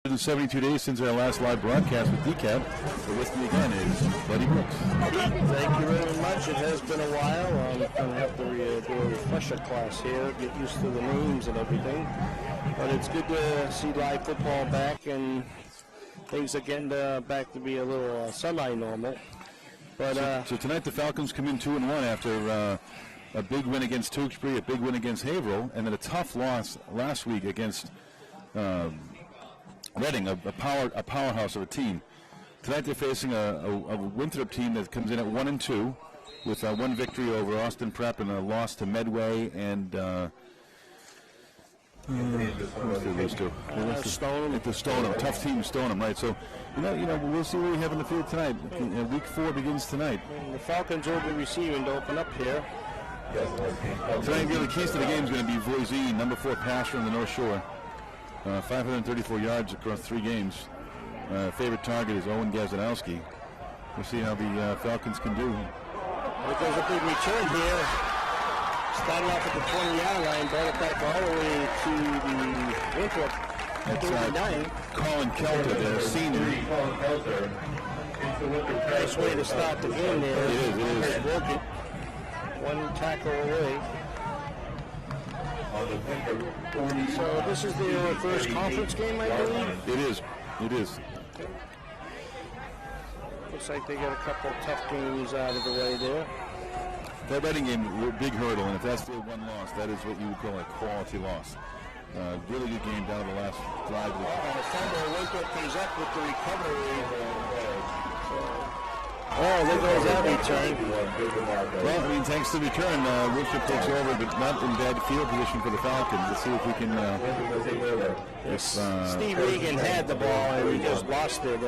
172 days since our last live broadcast with DCAT. So with me again is Buddy Brooks. Thank you very much. It has been a while. I'm going to have to do a refresher class here, get used to the names and everything. But it's good to see live football back, and things are getting back to be a little semi-normal. But so tonight the Falcons come in 2-1 after a big win against Tewksbury, a big win against Haverhill, and then a tough loss last week against Reading, a powerhouse of a team. Tonight they're facing a Winthrop team that comes in at 1-2 with one victory over Austin Prep and a loss to Medway and Stoneham. Tough team, Stoneham, right? So you know, we'll see what we have in the field tonight. Week 4 begins tonight. The Falcons will be receiving to open up here. Tonight, the keys to the game is going to be Voisin, number 4 passer on the North Shore. 534 yards across 3 games. Favorite target is Owen Gazanowski. We'll see how the Falcons can do. There goes a big return here. Started off at the 20-yard line, brought it back all the way to the Winthrop. That's Colin Kelter, their senior. Nice way to start the game there. It is. Broke it. One tackle away. So this is their first conference game, I believe? It is. Looks like they got a couple of tough games out of the way there. That Reading game, a big hurdle, and if that's their one loss, that is what you would call a quality loss. Really good game down to the last drive. Winthrop comes up with the recovery. Oh, there goes that return. Well, I mean, thanks to the return, Winthrop takes over, but not in bad field position for the Falcons. Let's see if we can... Steve Regan had the ball, and he just lost it.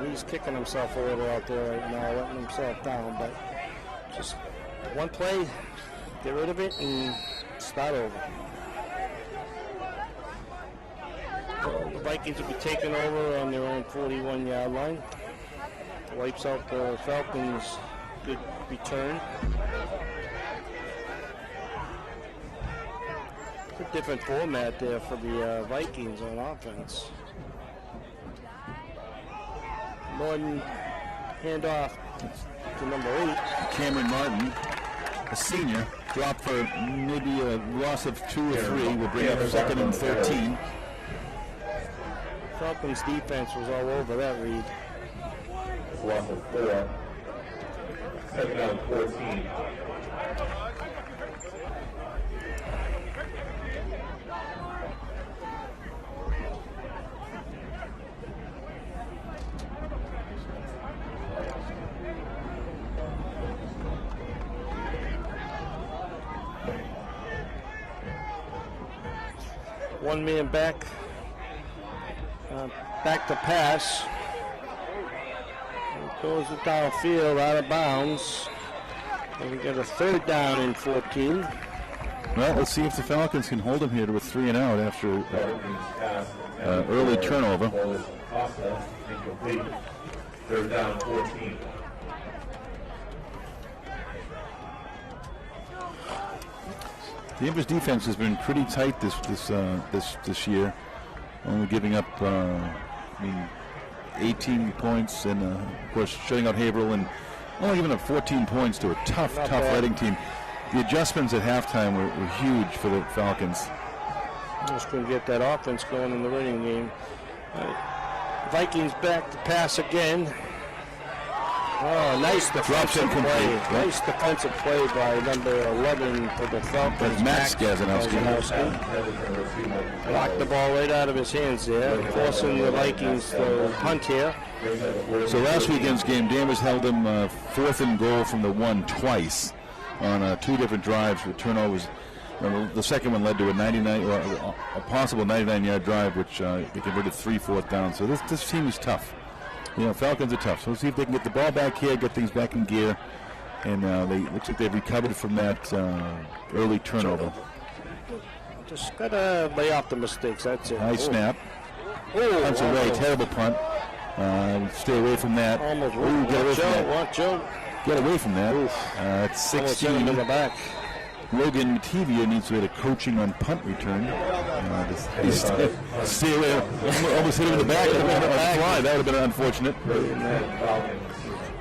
He's kicking himself a little out there right now, letting himself down. But just one play, get rid of it, and start over. The Vikings will be taking over on their own 41-yard line. Wipes out the Falcons' good return. It's a different format there for the Vikings on offense. Norton handoff to number 8. Cameron Martin, a senior, dropped for maybe a loss of 2 or 3. We'll bring up 2nd and 13. Falcons' defense was all over that read. Loss of 4. 2nd down 14. One man back. Back to pass. Goes it downfield, out of bounds. And we got a 3rd down and 14. Well, let's see if the Falcons can hold him here to a 3 and out after early turnover. 3rd down 14. Danvers defense has been pretty tight this year, only giving up 18 points and of course shutting out Haverhill and only giving up 14 points to a tough Reading team. The adjustments at halftime were huge for the Falcons. Just couldn't get that offense going in the Reading game. Vikings back to pass again. Oh, nice defensive play. Nice defensive play by number 11 for the Falcons. That's Max Gazanowski. Knocked the ball right out of his hands there, forcing the Vikings to punt here. So last weekend's game, Danvers held them 4th and goal from the 1 twice on 2 different drives with turnovers. The second one led to a possible 99-yard drive, which they converted 3 4th down. So this team is tough. You know, Falcons are tough. So let's see if they can get the ball back here, get things back in gear, and looks like they've recovered from that early turnover. Just gotta lay off the mistakes. That's it. High snap. Punts away. Terrible punt. Stay away from that. Almost. Get away from that. Watch out. Get away from that. It's 16. In the back. Logan Matevia needs to get a coaching on punt return. Stay away. Almost hit him in the back. Fly. That would have been unfortunate.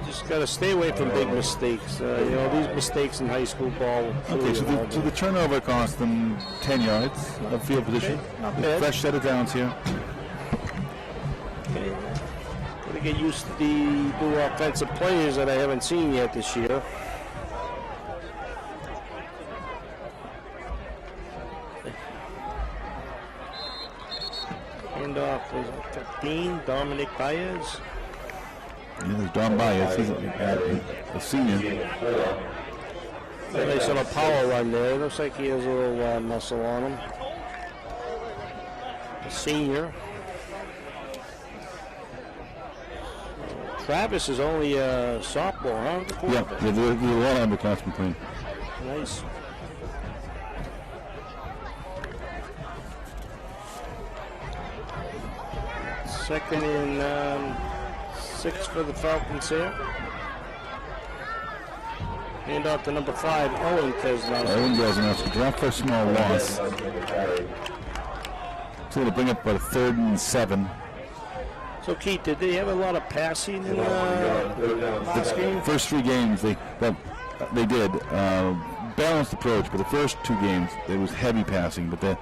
Just got to stay away from big mistakes. These mistakes in high school ball. Okay, so the turnover cost them 10 yards of field position. Fresh set of downs here. Okay. Got to get used to the new offensive players that I haven't seen yet this year. Handoff was 15. Dominic Baez. Yeah, there's Don Baez. He's a senior. Nice little power run there. Looks like he has a little muscle on him. A senior. Travis is only a sophomore, huh? Yeah, there's a lot of underclassmen playing. Nice. Second and 6 for the Falcons here. Hand off to number 5, Owen Keselowski. Owen Keselowski dropped for a small loss. So going to bring up about a 3rd and 7. So Keith, did they have a lot of passing in this game? First 3 games, they did. Balanced approach, but the first 2 games, it was heavy passing, but the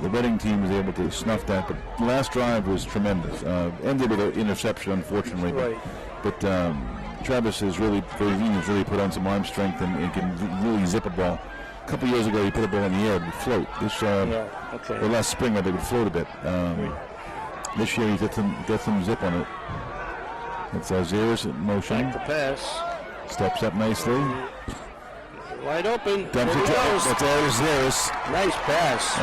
Reading team was able to snuff that. But the last drive was tremendous. Ended with an interception, unfortunately. Right. But Travis has really put on some arm strength and can really zip a ball. A couple years ago, he put a ball in the air, it would float. Or last spring, it would float a bit. This year, he's got some zip on it. It's Zares in motion. Back to pass. Steps up nicely. Wide open. That's Zares. Nice pass.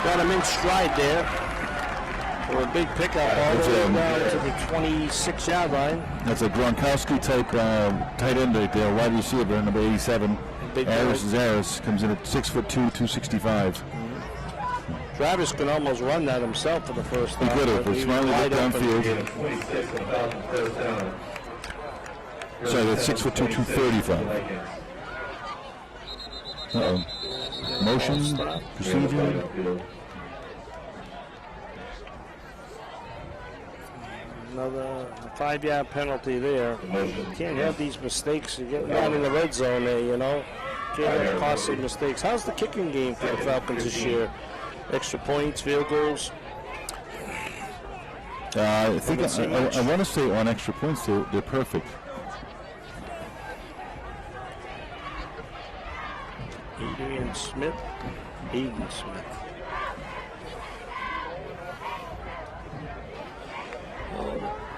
Got him in stride there. For a big pickup all the way down to the 26-yard line. That's a Gronkowski type tight end right there, wide receiver, number 87. Aris Zares comes in at 6'2", 265. Travis can almost run that himself for the first time. He could have, but Smiley got downfield. Sorry, that's 6'2", 235. Uh-oh. Motion, procedure. Another 5-yard penalty there. Can't have these mistakes. You get down in the red zone there, Can't have costly mistakes. How's the kicking game for the Falcons this year? Extra points, field goals? I want to say on extra points they're perfect. Eden Smith.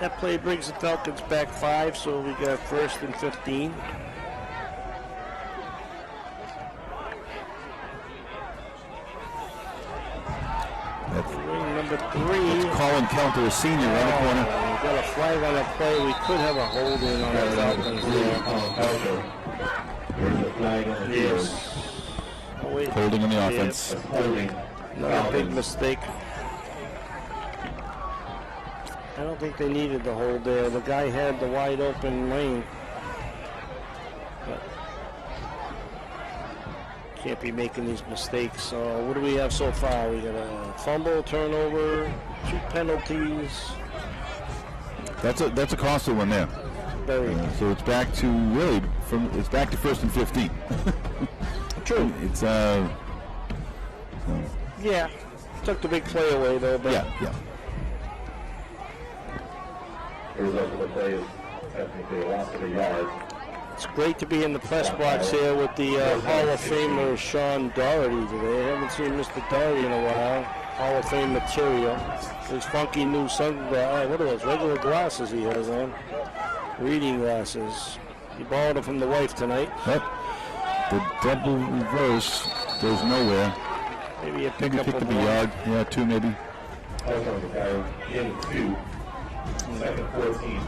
That play brings the Falcons back 5, so we got 1st and 15. Number 3. Colin Kelter, a senior, right in the corner. We got a flag on that play. We could have a hold in on the Falcons there. Yes. Oh, wait. Holding on the offense. Another big mistake. I don't think they needed the hold there. The guy had the wide open lane. But can't be making these mistakes. So what do we have so far? We got a fumble, turnover, 2 penalties. That's a costly one there. So it's back to it's back to 1st and 15. True. It's yeah. Took the big play away though. But yeah. The result of the play is technically a loss of a yard. It's great to be in the press box here with the Hall of Famer Sean Doherty today. I haven't seen Mr. Doherty in a while. Hall of Fame material. His funky new sunglasses. What are those? Regular glasses he has on. Reading glasses. He borrowed them from the wife tonight. Yep. The double reverse goes nowhere. Maybe a Pick pickup up of a yard. Yeah, 2 maybe. In 2. 2nd 14.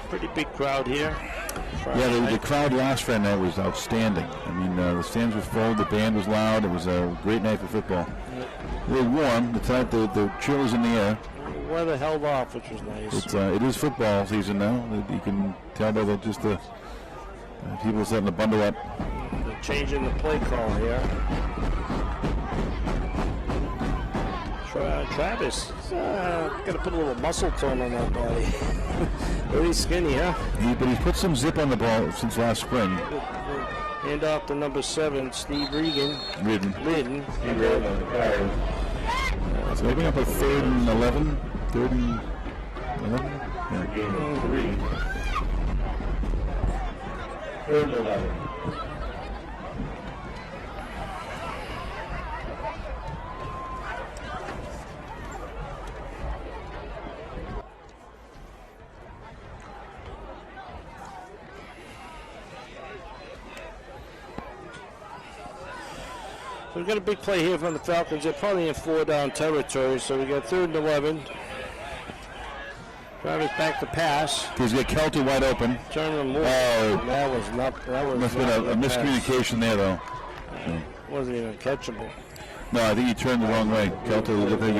Pretty big crowd here. Yeah, the crowd last Friday night was outstanding. I mean, the stands were full, the band was loud. It was a great night for football. Really warm. Tonight the chill is in the air. weather held off, which was nice. It is football season now. You can tell by the people starting to bundle up. They're changing the play call here. Travis, got to put a little muscle tone on that body. Very skinny, huh? But he's put some zip on the ball since last spring. Hand off to number 7, Steve Ridden. So they're going up a 3rd and 11. 3rd and 11? Yeah. 3rd and 11. So we've got a big play here from the Falcons. They're probably in 4-down territory, so we got 3rd and 11. Travis back to pass. He's got Kelty wide open. Turn him more. Oh, That was not. That was must have been a miscommunication there, though. Wasn't even catchable. No, I think he turned the wrong way. Kelty looked like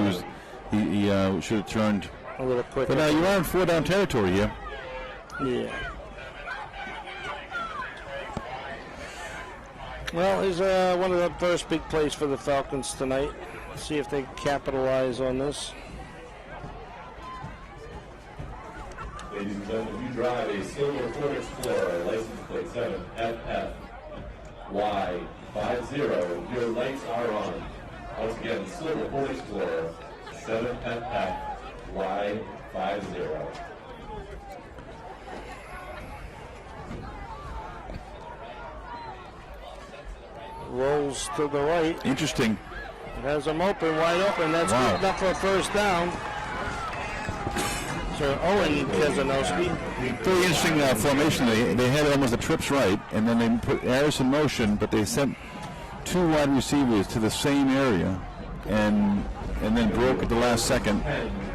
he should have turned A little quicker. But now you are in 4-down territory here. Yeah. Well, here's one of the first big plays for the Falcons tonight. See if they capitalize on this. Ladies and gentlemen, if you drive a silver Ford Explorer, license plate 7FFY50, your lights are on. Once again, silver Ford Explorer, 7FFY50. Rolls to the right. Interesting. Has them open, wide open. That's Wow. good enough for a first down. So Owen Keselowski. Very interesting formation. They had almost a trips right, and then they put Harris in motion, but they sent 2 wide receivers to the same area, and then broke at the last second.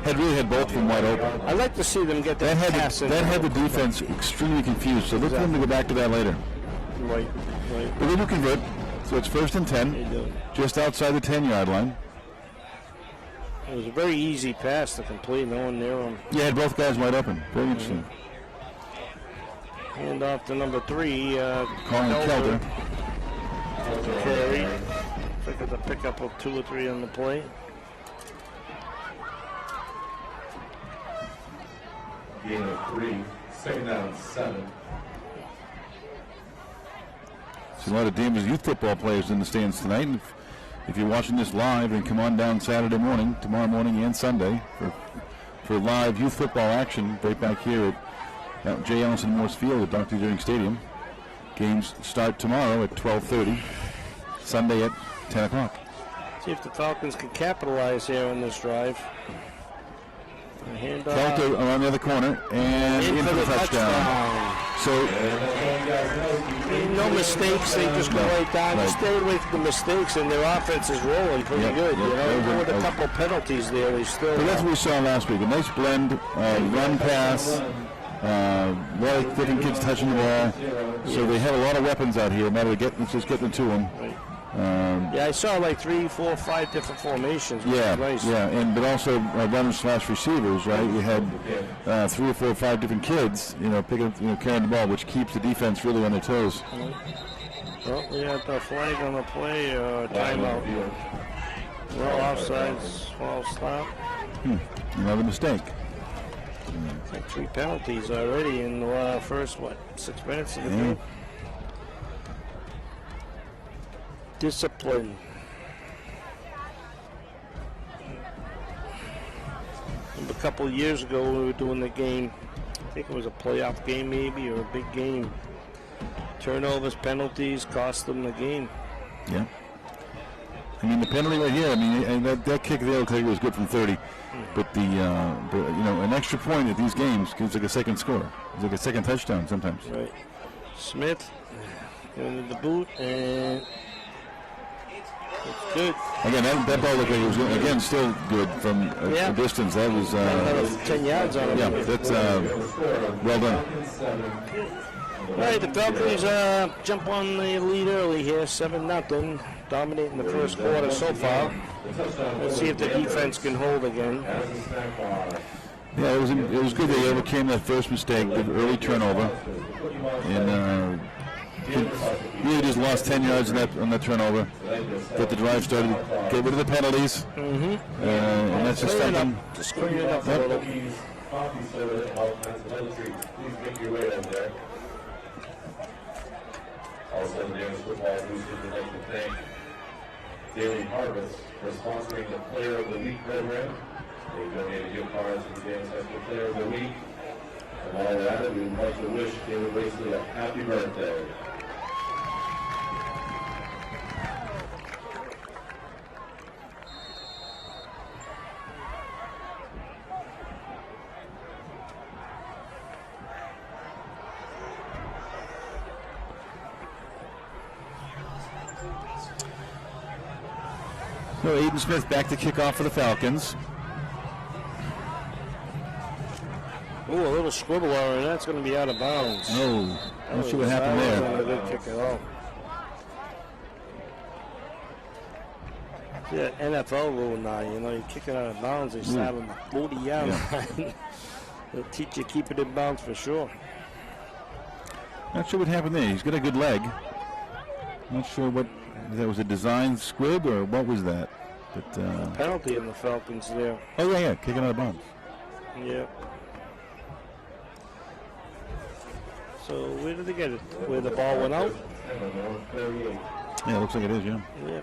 Had both of them wide open. I'd like to see them get that pass in. That had the defense extremely confused. So look for them to go back to that later. Right. But they do convert. So it's 1st and 10, They do. just outside the 10-yard line. It was a very easy pass to complete. No one near him. Yeah, had both guys wide open. Very interesting. Hand off to number 3. Calling Kelter. Carry. Look at the pickup of 2 or 3 on the play. Gain of 3, 2nd down, 7. So a lot of Danvers youth football players in the stands tonight. And if you're watching this live, and come on down Saturday morning, tomorrow morning and Sunday for live youth football action right back here at J. Ellison Morse Field at Dr. Deering Stadium. Games start tomorrow at 12:30, Sunday at 10 o'clock. See if the Falcons can capitalize here on this drive. Hand off. Kelter around the other corner and in for the touchdown. So No mistakes, they just go right down. Right. Just stay away from the mistakes, and their offense is rolling pretty Yep, good. yep. You know, That was even a- with a couple penalties there, they still. but that's what we saw last week. A nice blend, run pass, a lot of different kids touching the ball. So they have a lot of weapons out here. Matter of just getting to them. Right. Yeah, I saw like 3, 4, 5 different formations. Which Yeah, is nice. yeah, but also runners/receivers, right? You had 3 or 4 or 5 different kids, picking, carrying the ball, which keeps the defense really on their toes. Well, we got the flag on the play, timeout. Well, offsides, false stop. Another mistake. Like 3 penalties already in the first 6 minutes of the game. Discipline. A couple of years ago, when we were doing the game, I think it was a playoff game maybe, or a big game. Turnovers, penalties cost them the game. Yeah. I mean, the penalty right here, and that kick there looks like it was good from 30. But an extra point at these games gives like a second score. It's like a second touchdown sometimes. Right. Smith going to the boot, and it's good. Again, that ball looked like it was good. Again, still good from a distance. That was Another 10 yards on him. yeah, that's well done. All right, the Falcons jump on the lead early here, 7-0, dominating the first quarter so far. Let's see if the defense can hold again. Yeah, it was good they overcame that first mistake, the early turnover, and really just lost 10 yards on that turnover. But the drive started, get rid of the penalties, and that's just something. Just clean it up a little. Coffee soda to help mental treats. Please make your way in there. Also, the Danvers football boosters would like to thank Daily Harvest for sponsoring the Player of the Week program. They donated gift cards to the Danvers High School Player of the Week. And while we're at it, we would like to wish David Wasely a happy birthday. So Aiden Smith back to kick off for the Falcons. Ooh, a little scribble error, and that's going to be out of bounds. Oh, not sure what happened there. Good kick at all. Yeah, NFL rule now, you know, you kick it out of bounds, they start on the 40-yard line. They'll teach you keep it in bounds for sure. Not sure what happened there. He's got a good leg. Not sure what that was, a design squib or what was that? But penalty in the Falcons there. Oh yeah, kicking out of bounds. Yeah. So where did they get it? Where the ball went out? Yeah, it looks like it is. Yeah. Yeah.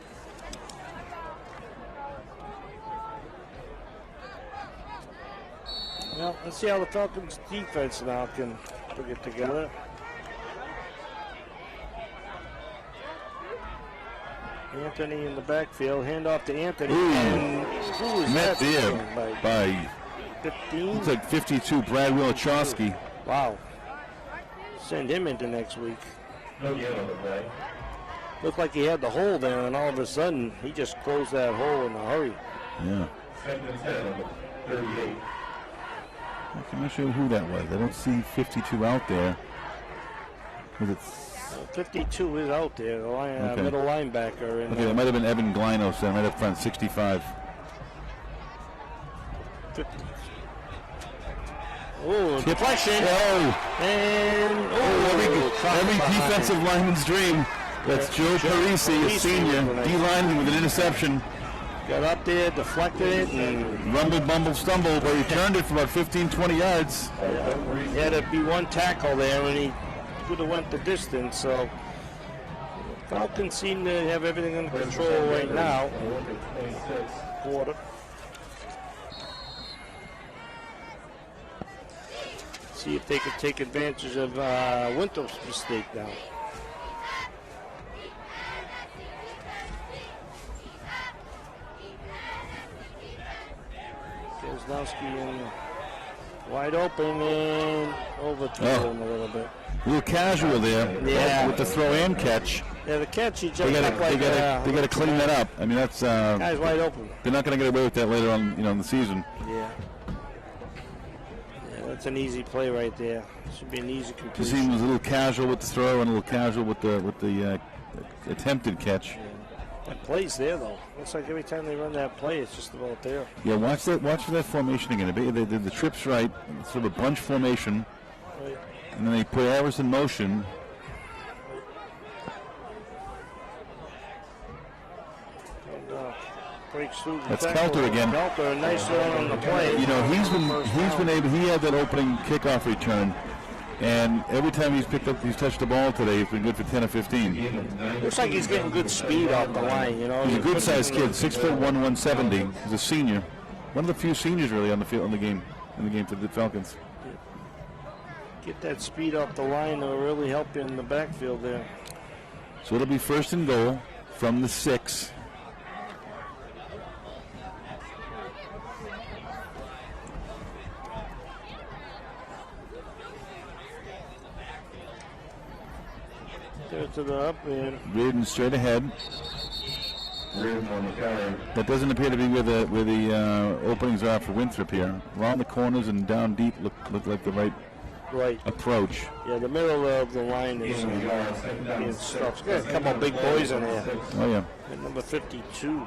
Well, let's see how the Falcons defense now can put it together. Anthony in the backfield, hand off to Anthony. Who was met that? there by 15? It's like 52, Brad Wilachowski. Wow. Send him into next week. No gain on the play. Looked like he had the hole there, and all of a sudden, he just closed that hole in a hurry. Yeah. 2nd and 10 on the 38. I'm not sure who that was. I don't see 52 out there. Was it? 52 is out there, the Okay. middle linebacker. And, Okay, that might have been Evan Glinos then, right up front, 65. 50. Oh, deflection. Oh, And every defensive lineman's dream. That's Joe Parisi, a senior, D-lineman with an interception. Got up there, deflected it, and Rumble, bumble, stumble, but he turned it for about 15, 20 yards. he had to be one tackle there, and he could have went the distance. So Falcons seem to have everything under control right now. Quarter. See if they could take advantage of Winthrop's mistake now. Keselowski in wide open and overthrown him a little bit. A little casual there, Yeah. with the throw and catch. Yeah, the catch, he They jumped up like got to clean that up. I mean, that's guy's wide open. they're not going to get away with that later on, in the season. Yeah. Yeah, that's an easy play right there. Should be an easy Just completion. he was a little casual with the throw and a little casual with the attempted catch. That play's there though. Looks like every time they run that play, it's just about there. Yeah, watch for that formation again. They did the trips right, sort of a bunch formation, Right. and then they put Harris in motion. And, breaks through the That's tackle. Kelter again. Kelter, a nice run on the play. He's been able. He had that opening kickoff return, and every time he's touched the ball today, he's been good for 10 or 15. Looks like he's getting good speed off the line. He's a good-sized kid, 6'1", 170. He's a senior, one of the few seniors really on the field in the game for the Falcons. Get that speed off the line will really help you in the backfield there. So it'll be 1st and goal from the 6. There to the up and Reardon straight ahead. Reardon on the counter. That doesn't appear to be where the openings are for Winthrop here. Around the corners and down deep look like the right Right. approach. Yeah, the middle of the line is being stuffed. Got a couple big boys in there. Oh, yeah. And number 52,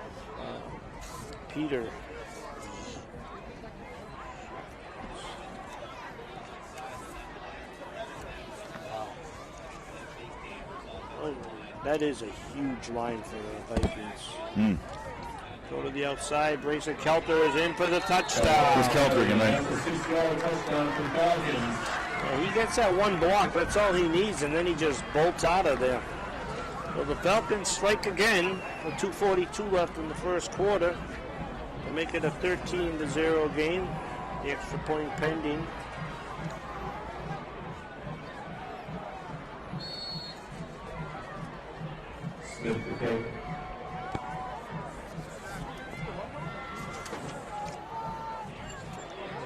Peter. Oh, that is a huge line for the Vikings. Go to the outside. Brayson Kelter is in for the touchdown. It's Kelter again, right? Yeah, he gets that one block. That's all he needs, and then he just bolts out of there. Well, the Falcons strike again with 2:42 left in the first quarter to make it a 13-0 game. The extra point pending.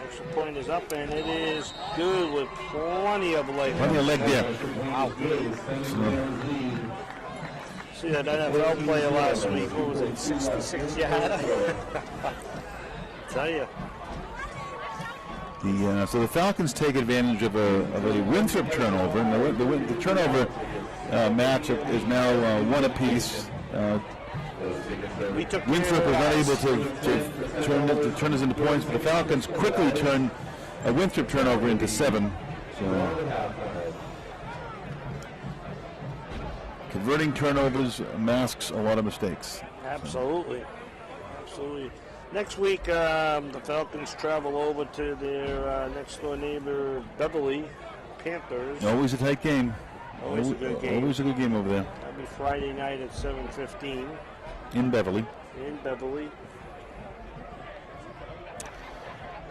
Extra point is up, and it is good with plenty of leg. Plenty of leg there. Wow. See that NFL player last week, what was it, 66 yards? Tell you. So the Falcons take advantage of a Winthrop turnover, and the turnover matchup is now one apiece. Winthrop was not able to turn this into points, but the Falcons quickly turn a Winthrop turnover into 7. So converting turnovers masks a lot of mistakes. Absolutely. Absolutely. Next week, the Falcons travel over to their next-door neighbor, Beverly Panthers. Always a tight game. Always a good game. Always a good game over there. That'll be Friday night at 7:15 In Beverly. in Beverly.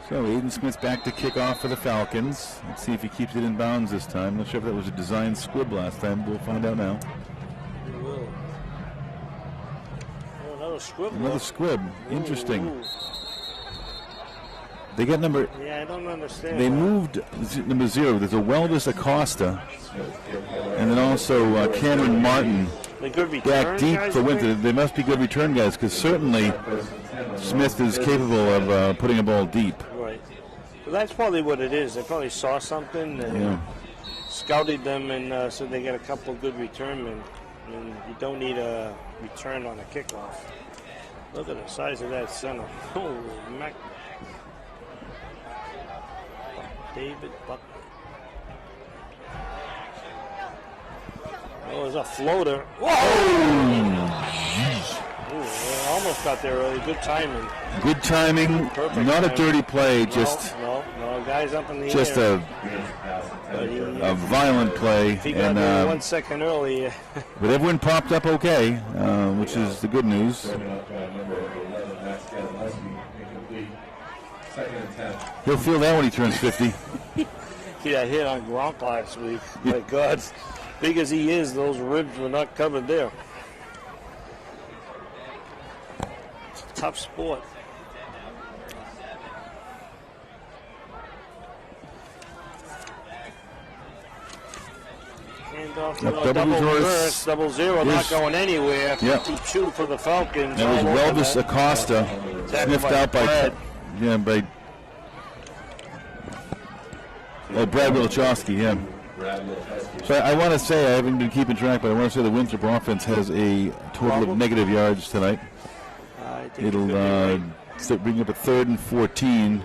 So Aiden Smith back to kick off for the Falcons. Let's see if he keeps it in bounds this time. Not sure if that was a design squib last time. We'll find out now. We will. Oh, another squib. Another squib. Interesting. Ooh. They got number. Yeah, I don't understand. They that. moved number 0. There's a Welvis Acosta, and then also Cameron Martin They good return back deep guys, for you Winter. think? They must be good return guys, because certainly Smith is capable of putting a ball deep. Right. So that's probably what it is. They probably saw something and Yeah. scouted them and said they got a couple good return men. And you don't need a return on a kickoff. Look at the size of that center. Holy mac. David Buck. Oh, there's a floater. Whoa! Ooh, they almost got there early. Good timing. Good timing. Perfect Not a timing. dirty play. Just No, guys up in the just air. a violent play. If he got And there 1 second early, but everyone popped up okay, which is the good news. He'll feel that when he turns 50. he got hit on Gronk last week. My God, big as he is, those ribs were not covered there. It's a tough sport. Handoff to Yep, a double double reverse. reverse, 0-0, not Yes. going anywhere. Yep. 52 for the Falcons. That was all over Welvis that. Acosta, Tackled sniffed out by Brad. Brad Wilczowski, yeah. So I want to say, I haven't been keeping track, but I want to say the Winthrop offense has a total of negative yards tonight. I think It'll it could be right. start bringing up a 3rd and 14.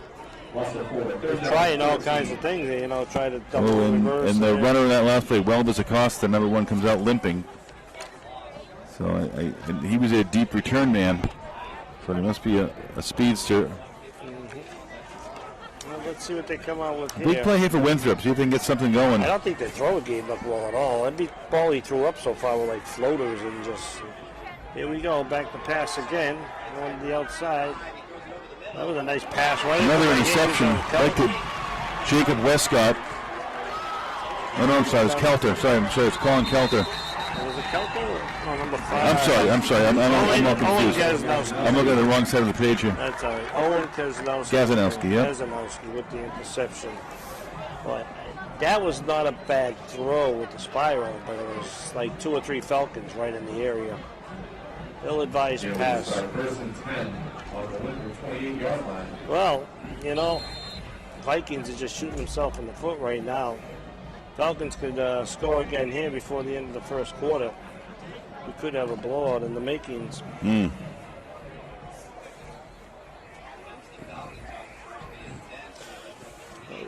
They're trying all kinds of things, try to double reverse. And the there. runner in that last play, Welvis Acosta, number 1, comes out limping. So and he was a deep return man. So he must be a speedster. Well, let's see what they come out with Big here. play here for Winthrop. See if they can get something going. I don't think the throw game looked well at all. Every ball he threw up so far were like floaters and just. Here we go, back to pass again. Going to the outside. That was a nice pass, right? Another into the interception. hands of Right to Jacob Westcott. Oh, no, I'm sorry. It's Kelter. Sorry, it's Colin Kelter. Was it Kelter? Oh, number 5. I'm sorry. I'm all confused. Owen Gaznowski. I'm looking at the wrong side of the page here. That's all right. Owen Gaznowski. Gaznowski, yeah. Gaznowski with the interception. But that was not a bad throw with the spiral, but it was like 2 or 3 Falcons right in the area. Ill-advised pass. First and 10 on the Winthrop 28-yard line. Well, Vikings is just shooting himself in the foot right now. Falcons could score again here before the end of the first quarter. We could have a blowout in the makings.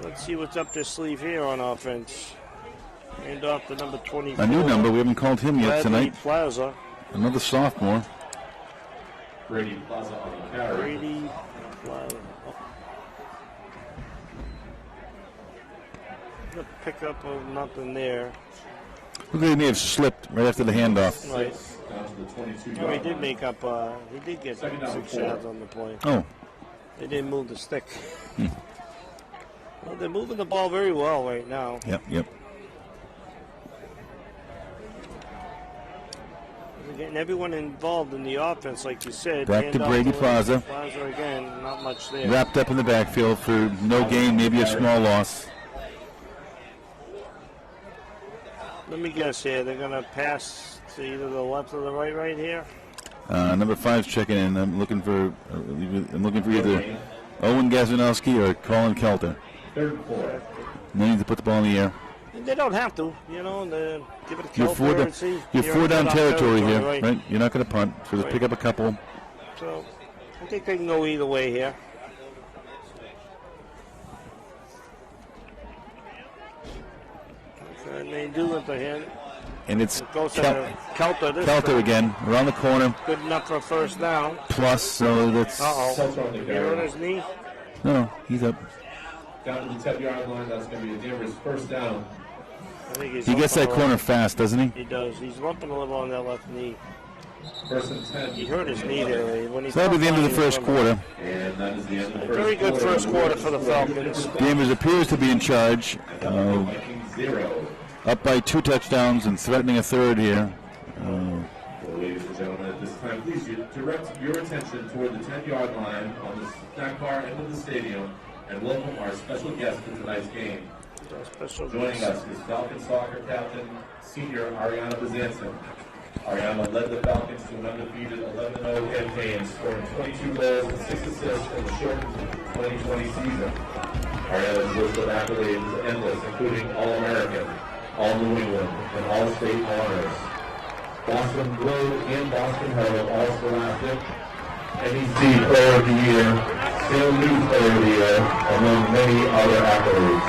Let's see what's up their sleeve here on offense. Hand off to number 24. A new number. We haven't called him yet tonight. Plaza. Another sophomore. Brady Plaza on the carry. Brady Plaza. The pickup of nothing there. Look like he may have slipped right after the handoff. Right. Down to the 22 Oh, he did make up. He did get 6 yards on the play. Oh. They didn't move the stick. Well, they're moving the ball very well right now. Yep. They're getting everyone involved in the offense, like you said. Back to Brady Plaza. Plaza again, not much there. Wrapped up in the backfield for no gain, maybe a small loss. Let me guess here. They're going to pass to either the left or the right here. Number 5's checking in. I'm looking for either Owen Gazanowski or Colin Kelter. 3rd and 4. And they need to put the ball in the air. And they don't have to, give it a Kelter and see. You're 4 down territory here, right? right? You're not going to punt, so just pick up a couple. So I think they can go either way here. And they do it to him. And it's Goes to Kelter this Kelter time. again, around the corner. Good enough for a first down. Plus, so that's... Uh-oh. Here on his knee. No, he's up. Down to the 10-yard line. That's going to be a Danvers first down. I think he's He gets that lumping corner a fast, doesn't he? little. He does. He's lumping a little on that left knee. 1st and 10. He hurt his knee there. When he So that'll be the end of the first quarter. And that is the end of the first Very good quarter. first quarter for the Falcons. Danvers appears to be in charge. Vikings 0. Up by 2 touchdowns and threatening a third here. Well, ladies and gentlemen, at this time, please direct your attention toward the 10-yard line on the snack bar end of the stadium and welcome our special guest to tonight's game. Joining us is Falcons soccer captain, senior Ariana Bazanson. Ariana led the Falcons to an undefeated 11-0 campaign, scoring 22 goals and 6 assists in the shortened 2020 season. Ariana's list of accolades is endless, including All-American, All-New England, and All-State honors. Boston Globe and Boston Herald All-Scholastic, NEC Player of the Year, Salem News Player of the Year, among many other accolades.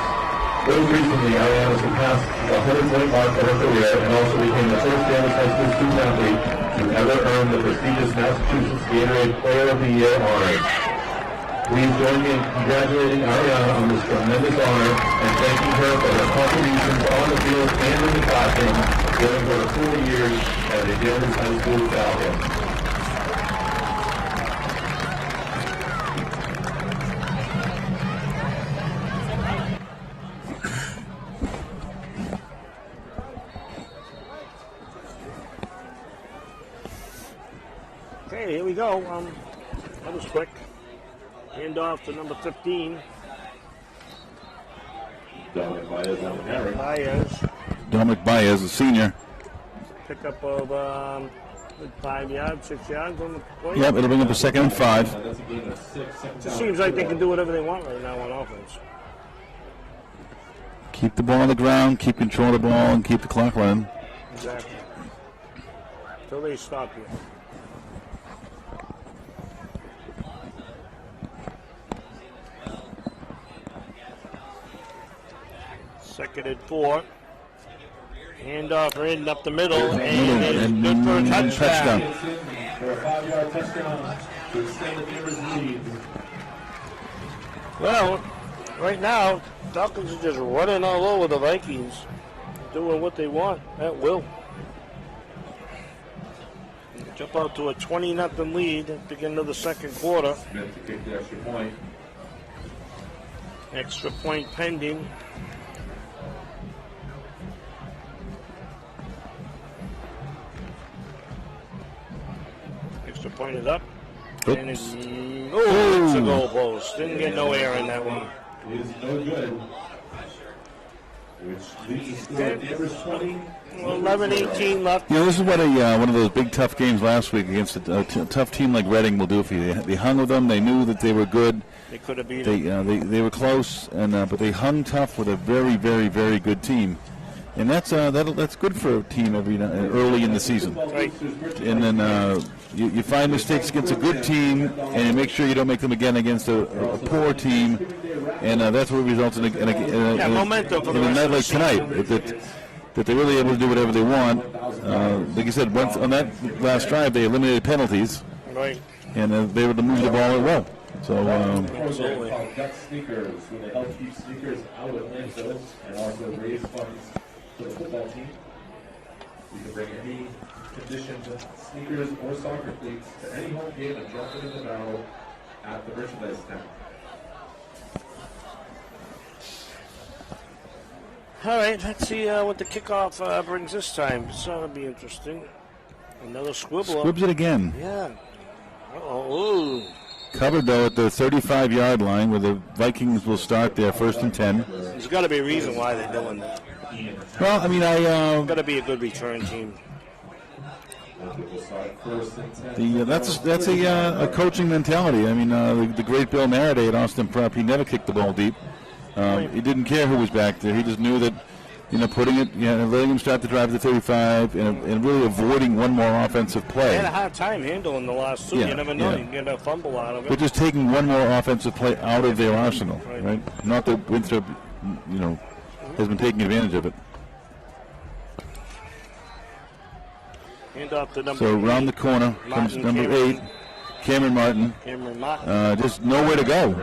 Most recently, Ariana surpassed the 100-point mark for her career and also became the first Danvers High School student athlete to ever earn the prestigious Massachusetts Gatorade Player of the Year honors. Please join me in congratulating Ariana on this tremendous honor and thanking her for her contributions on the field and in the classroom during her 4 years as a Danvers High School Falcon. Okay, here we go. That was quick. Hand off to number 15. Dominic Baez on the carry. Baez. Dominic Baez, a senior. Pickup of 5 yards, 6 yards on the play. Yep, it'll bring up a 2nd and 5. That's a gain of 6. It seems like they can do whatever they want right now on offense. Keep the ball on the ground, keep control of the ball, and keep the clock running. Exactly. Until they stop you. Second and 4. Handoff in up the middle, and it's good for a touchdown. For a 5-yard touchdown to extend the Danvers lead. Well, right now, Falcons are just running all over the Vikings, doing what they want at will. Jump out to a 20-0 lead at the beginning of the second quarter. Smith to kick the extra point. Extra point pending. Extra point is up. Oops. And it's, it's a goal post. Didn't get no air in that one. It is no good. Which leads to Danvers 20. 11-18 left. You know, this is what one of those big tough games last week against a tough team like Reading will do for you. They hung with them. They knew that they were good. They could have beat them. They were close, and but they hung tough with a very, very, very good team, and that's good for a team early in the season. Right. And then you find mistakes against a good team, and you make sure you don't make them again against a poor team, and that's what results in momentum for the in a rest night of the like tonight. That they're really able to do whatever they want. Like you said, once on that last drive, they eliminated penalties, right, and they were able to move the ball well. So, Absolutely. Gut sneakers, where they help keep sneakers out of landfills and also raise funds for the football team. You can bring any conditioned sneakers or soccer cleats to any home game and drop it in the barrel at the merchandise tent. All right, let's see what the kickoff brings this time. It's going to be interesting. Another squibble. squibs it again. Yeah. Uh-oh. Covered, though, at the 35-yard line, where the Vikings will start their 1st and 10. There's got to be a reason why they're doing that. Well, I mean, Got to be a good return team. That's a coaching mentality. I mean, the great Bill Maraday at Austin Prep, he never kicked the ball deep. He didn't care who was back there. He just knew that, putting it, letting him start the drive at the 35 and really avoiding one more offensive play. They had a hard time handling the last two. You never know. You can get a fumble out of it. They're just taking one more offensive play out of their arsenal, right? Not that Winthrop, has been taking advantage of it. Hand off to number So 8. around the corner comes number 8, Cameron Martin. Just nowhere to go.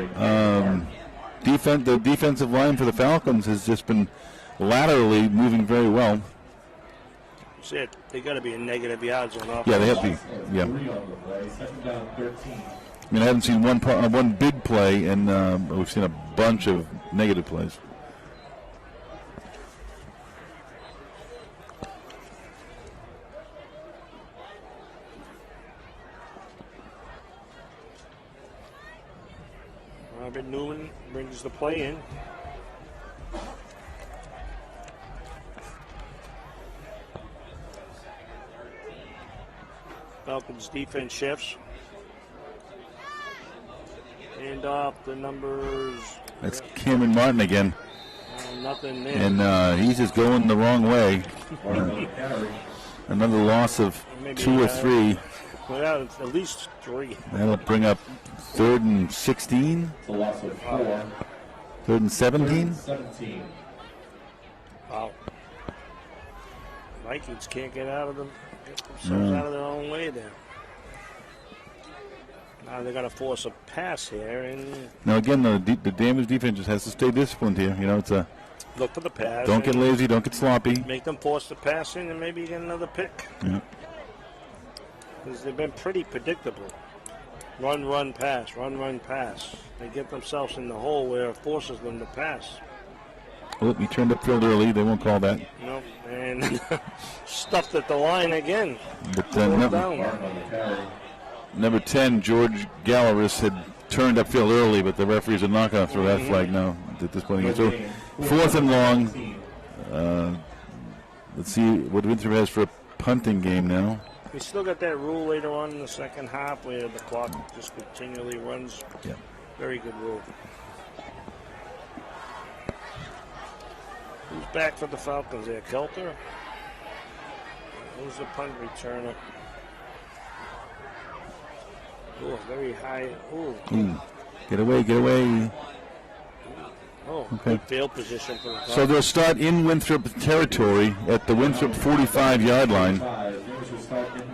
The defensive line for the Falcons has just been laterally moving very well. That's it. They got to be a negative yards on offense. Yeah, they have to be. Yeah. I mean, I haven't seen one big play, and we've seen a bunch of negative plays. Robert Newman brings the play in. Falcons defense shifts. And off the numbers. That's Cameron Martin again. Nothing there. And he's just going the wrong way. Another loss of Maybe, 2 or 3. Well, at least 3. That'll bring up 3rd and 16. It's a loss of 4. 3rd and 17. 17. Wow. Vikings can't get themselves out of their own way there. Now they got to force a pass here, and Now again, the Danvers defense just has to stay disciplined here. It's a look for the pass. don't get lazy, don't get sloppy. Make them force the pass in, and maybe you get another pick. Yeah. Because they've been pretty predictable. Run, pass, run, pass. They get themselves in the hole where it forces them to pass. Oh, he turned upfield early. They won't call that. No, and stuffed at the line again. But Down. number 10, George Galaris, had turned upfield early, but the referees are not going to throw that flag now at this point. So 4th and long. Let's see what Winthrop has for a punting game now. We still got that rule later on in the second half where the clock just continually runs. Yeah. Very good rule. Who's back for the Falcons there? Kelter? Who's the punt returner? Oh, very high. Oh, Get away. Good field position for the Falcons. So they'll start in Winthrop territory at the Winthrop 45-yard line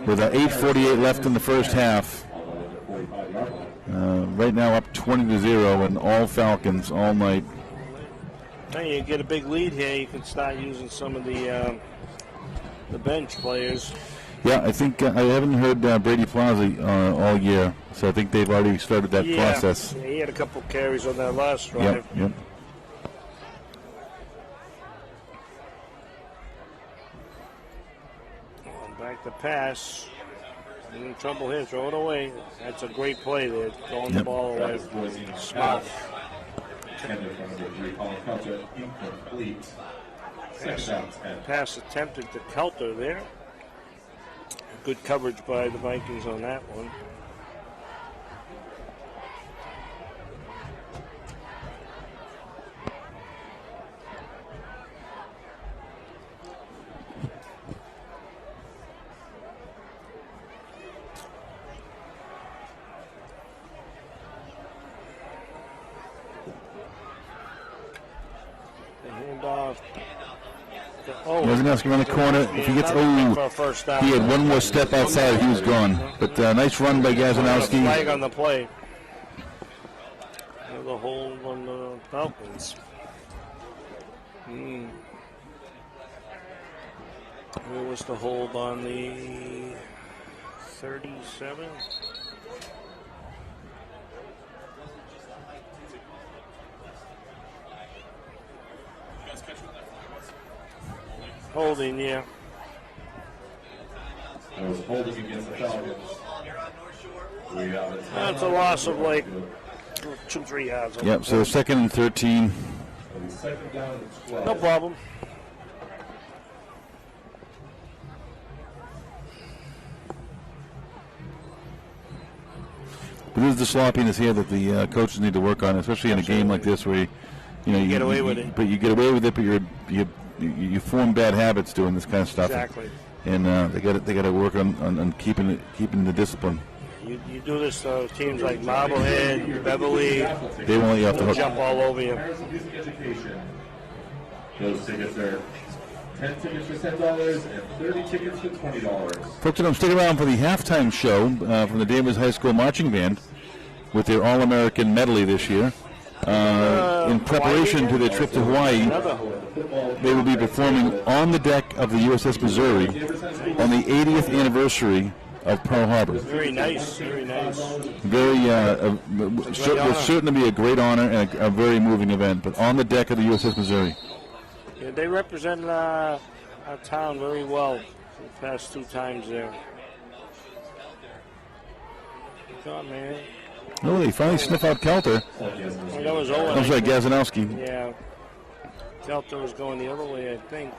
with 8:48 left in the first half. Right now up 20-0, and all Falcons all night. Now you get a big lead here. You can start using some of the bench players. Yeah, I think I haven't heard Brady Plaza all year, so I think they've already started that process. Yeah, he had a couple carries on that last drive. Yep. Back to pass. In trouble here, throw it away. That's a great play there, throwing the ball away. Smart. Pass attempted to Kelter there. Good coverage by the Vikings on that one. Gajanowski around the corner. If he gets, for a first down. he had one more step outside, he was gone. But nice run by Gajanowski. Flag on the play. The hold on the Falcons. Where was the hold on the 37? Holding, yeah. It was holding against the Falcons. That's a loss of like 2-3 yards. Yep, so 2nd and 13. Second down and 12. No problem. But this is the sloppiness here that the coaches need to work on, especially in a game like this where you get away with it. But you get away with it, but you form bad habits doing this kind of stuff. Exactly. And they got to work on keeping the discipline. You do this to teams like Marblehead, Beverly. They won't let you off the hook. Jump all over you. Those tickets are 10 tickets for $10 and 30 tickets for $20. Folks, I'm sticking around for the halftime show from the Danvers High School Marching Band with their All-American medley this year. In preparation to their trip to Hawaii, they will be performing on the deck of the USS Missouri on the 80th anniversary of Pearl Harbor. Very nice, very nice. Will certainly be a great honor and a very moving event, but on the deck of the USS Missouri. Yeah, they represent our town very well the past 2 times there. Good on, man. Oh, they finally sniff out Kelter. Oh, that was Owen. I'm sorry, Gajanowski. Yeah. Kelter was going the other way, I think.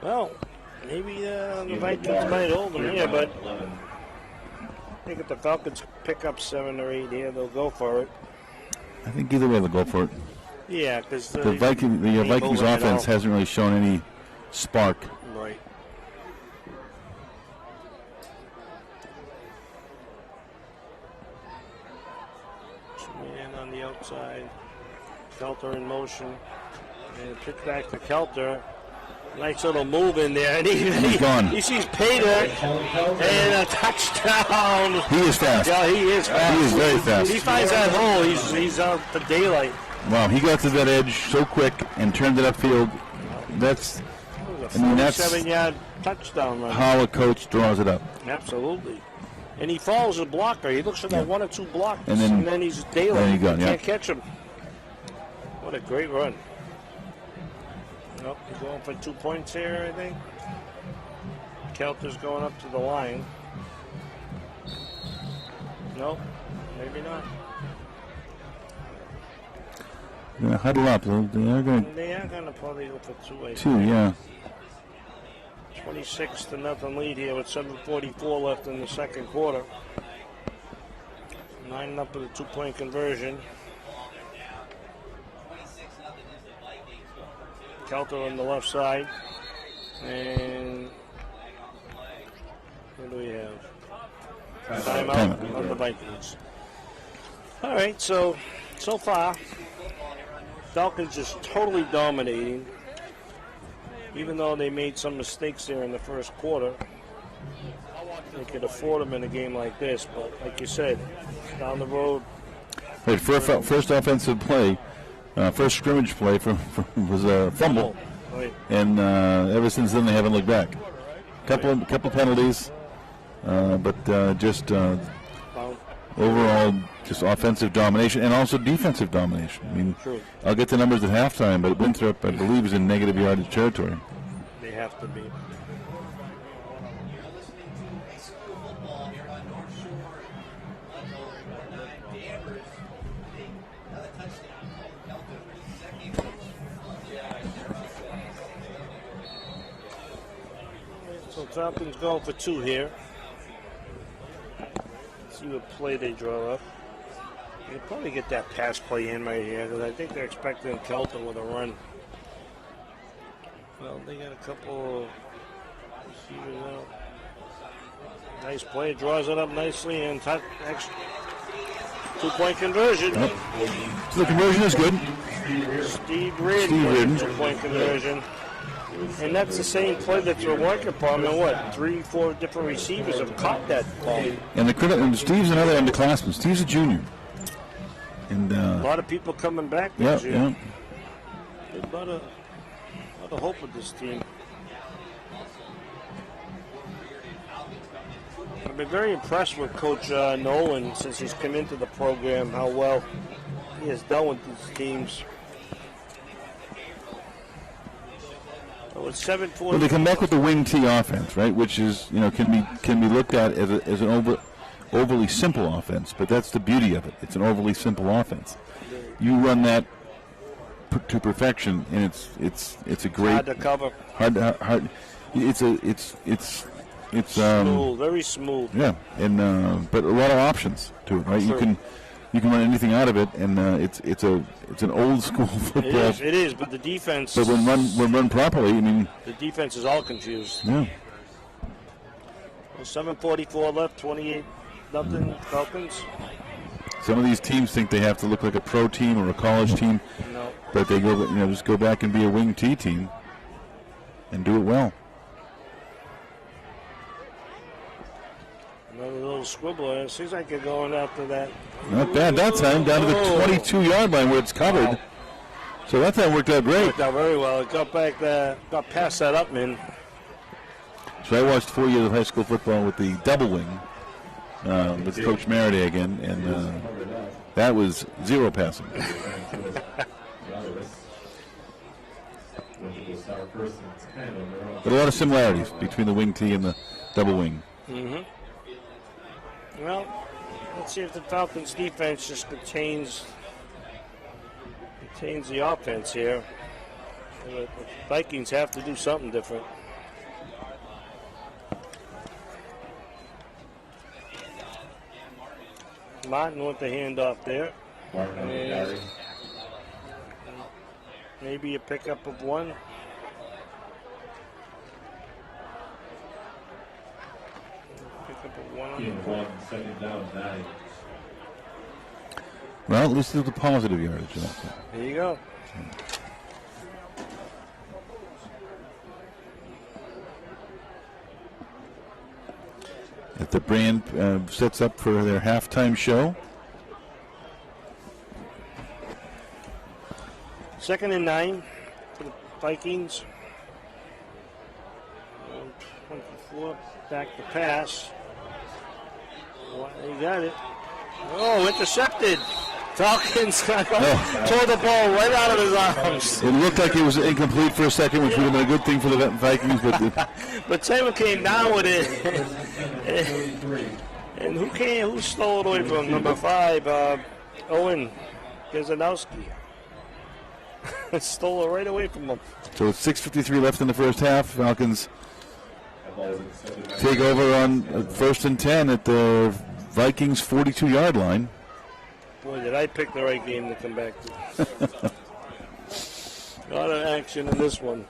Well, maybe the Vikings might hold them here, but I think if the Falcons pick up 7 or 8 here, they'll go for it. I think either way they'll go for it. Yeah, because the Vikings offense hasn't really shown any spark. Right. Man on the outside. Kelter in motion. And pitch back to Kelter. Nice little move in there. And he's gone. He sees Pater and a touchdown. He is fast. Yeah, he is fast. He is very fast. He finds that hole. He's out for daylight. Wow, he got to that edge so quick and turned it upfield. That's 47-yard touchdown run. How a coach draws it up. Absolutely. And he follows a blocker. He looks for that 1 or 2 blocks, and then he's daylight. There you go, Can't catch him. What a great run. Nope, he's going for 2 points here, I think. Kelter's going up to the line. Nope, maybe not. They're going to huddle up. They are going to probably go for 2. 2, yeah. 26-0 lead here with 7:44 left in the second quarter. 9 up with a 2-point conversion. Kelter on the left side. And what do we have? Timeout on the Vikings. All right, so far, Falcons just totally dominating. Even though they made some mistakes there in the first quarter, they could afford them in a game like this. But like you said, down the road. Right, first offensive play, first scrimmage play was a fumble, right. And ever since then they haven't looked back. Couple penalties, but just overall just offensive domination and also defensive domination. I mean, True. I'll get the numbers at halftime, but Winthrop, I believe, is in negative yardage territory. They have to be. So Falcons going for 2 here. See what play they draw up. You'll probably get that pass play in right here because I think they're expecting Kelter with a run. Well, they got a couple receivers out. Nice play, draws it up nicely and 2-point conversion. Yep. So the conversion is good. Steve Ridden. Steve Ridden. Point conversion. And that's the same play that your Winthrop on. And what, 3-4 different receivers have caught that ball. And Steve's another underclassman. Steve's a junior. And a lot of people coming back yeah, this year. yeah. There's a lot of hope with this team. I've been very impressed with Coach Nolan since he's come into the program, how well he has done with these teams. So it's 7-4. Well, they come back with the wing T offense, right? Which is, can be looked at as an overly simple offense, but that's the beauty of it. It's an overly simple offense. You run that to perfection, and it's a great hard to cover. Hard. It's smooth, very smooth. Yeah, and but a lot of options to it, right? Sure. You can run anything out of it, and it's an old school football. It is, but the defense. But when run properly, I mean, the defense is all confused. Yeah. Well, 7:44 left, 28-0 Falcons. Some of these teams think they have to look like a pro team or a college team, No. but they just go back and be a wing T team, and do it well. Another little squibbler. It seems like they're going after that. Not bad that time, down to the 22-yard line where it's covered. Wow. So that time worked out great. Worked out very well. It got back there, got past that up, man. So I watched 4 years of high school football with the double wing with Coach Maraday again, and that was zero passing. But a lot of similarities between the wing T and the double wing. Mm-hmm. Well, let's see if the Falcons' defense just contains the offense here. The Vikings have to do something different. Martin with the handoff there. And maybe a pickup of one. Well, at least there's the positive yardage. There you go. If the brand sets up for their halftime show. 2nd and 9 for the Vikings. 24, back to pass. You got it. Oh, intercepted. Falcons tore the ball right out of his arms. It looked like it was incomplete for a second, which would have been a good thing for the Vikings. But Taylor came down with it. And who stole it away from number 5? Owen Gazanowski. Stole it right away from him. So it's 6:53 left in the first half. Falcons take over on 1st and 10 at the Vikings 42-yard line. Boy, did I pick the right game to come back to. A lot of action in this one.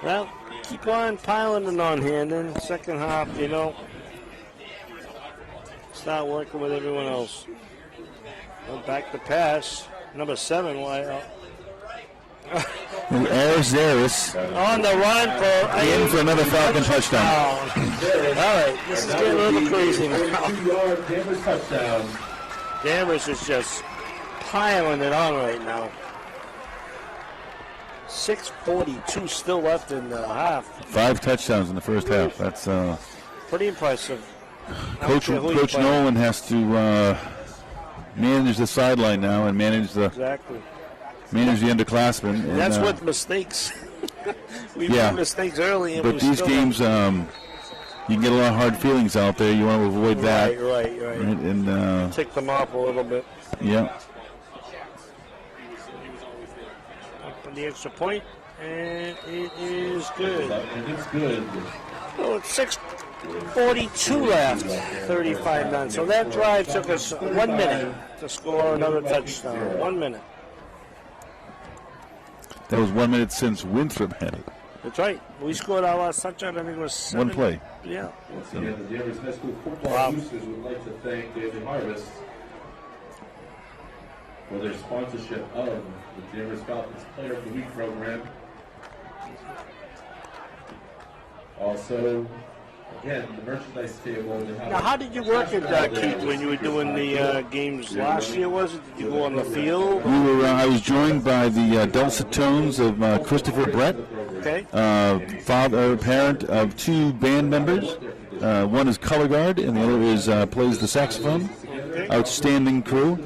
Well, keep on piling it on here, and then second half, start working with everyone else. Well, back to pass. Number 7, Arizaris on the run in for another Falcon touchdown. All right, this is getting a little crazy now. 2-yard Danvers touchdown. Danvers is just piling it on right now. 6:42 still left in the half. 5 touchdowns in the first half. That's pretty impressive. Coach Nolan has to manage the sideline now and manage the underclassmen. And that's with mistakes. We made mistakes early. And but these games, you can get a lot of hard feelings out there. You want to avoid that. Right. And tick them off a little bit. Yeah. Up for the extra point, and it is good. It's good. Oh, it's 6:42 left, 35-9. So that drive took us 1 minute to score another touchdown. 1 minute. That was 1 minute since Winthrop had it. That's right. We scored our last touchdown. I think it was 7. One play. Yeah. Once again, the Danvers High School football boosters would like to thank David Harvest for their sponsorship of the Danvers Falcons Player of the Week program. Also, again, the merchandise table. Now, how did you work it, Keith, when you were doing the games last year, was it? Did you go on the field? I was joined by the dulcet tones of Christopher Brett, Okay. parent of 2 band members. One is color guard, and the other is plays the saxophone. Okay. Outstanding crew.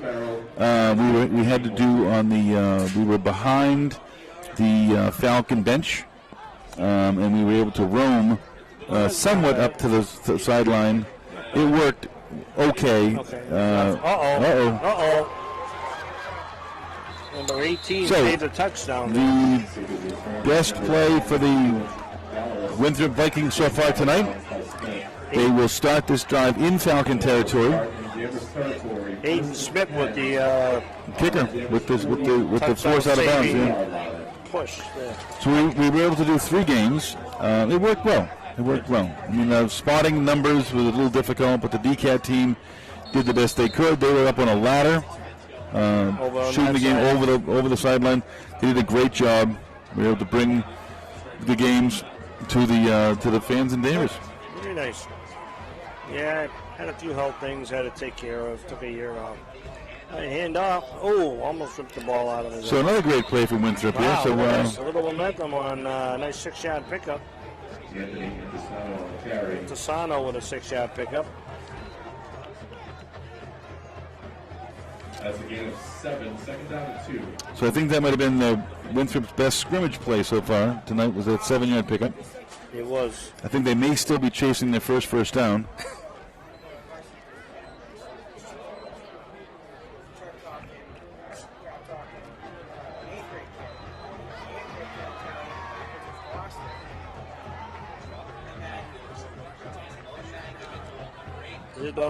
We had to do on the we were behind the Falcon bench, and we were able to roam somewhat up to the sideline. It worked okay. Uh-oh. Number 18 made the touchdown. The best play for the Winthrop Vikings so far tonight. They will start this drive in Falcon territory. Aiden Smith with the Kicker with the force out of bounds. Yeah. push there. So we were able to do 3 games. It worked well. I mean, spotting numbers was a little difficult, but the DCAT team did the best they could. They were up on a ladder, shooting the game over the sideline. They did a great job. We were able to bring the games to the fans in Danvers. Very nice. Yeah, had a few health things had to take care of. Took a year off. Hand off. Oh, almost ripped the ball out of his. So another great play for Winthrop here. Wow, So nice. A little momentum on a nice 6-yard pickup. Tassano with a 6-yard pickup. That's a gain of 7, second down and 2. So I think that might have been Winthrop's best scrimmage play so far tonight. Was that 7-yard pickup? It was. I think they may still be chasing their first down.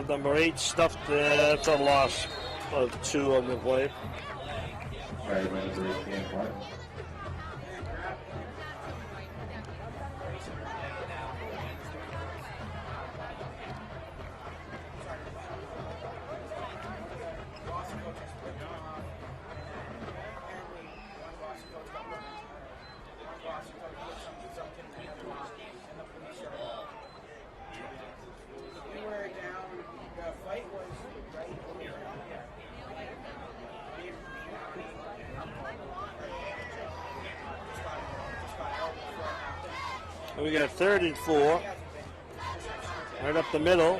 Number 8 stuffed. That's a loss of 2 on the play. We got 3rd and 4. Right up the middle.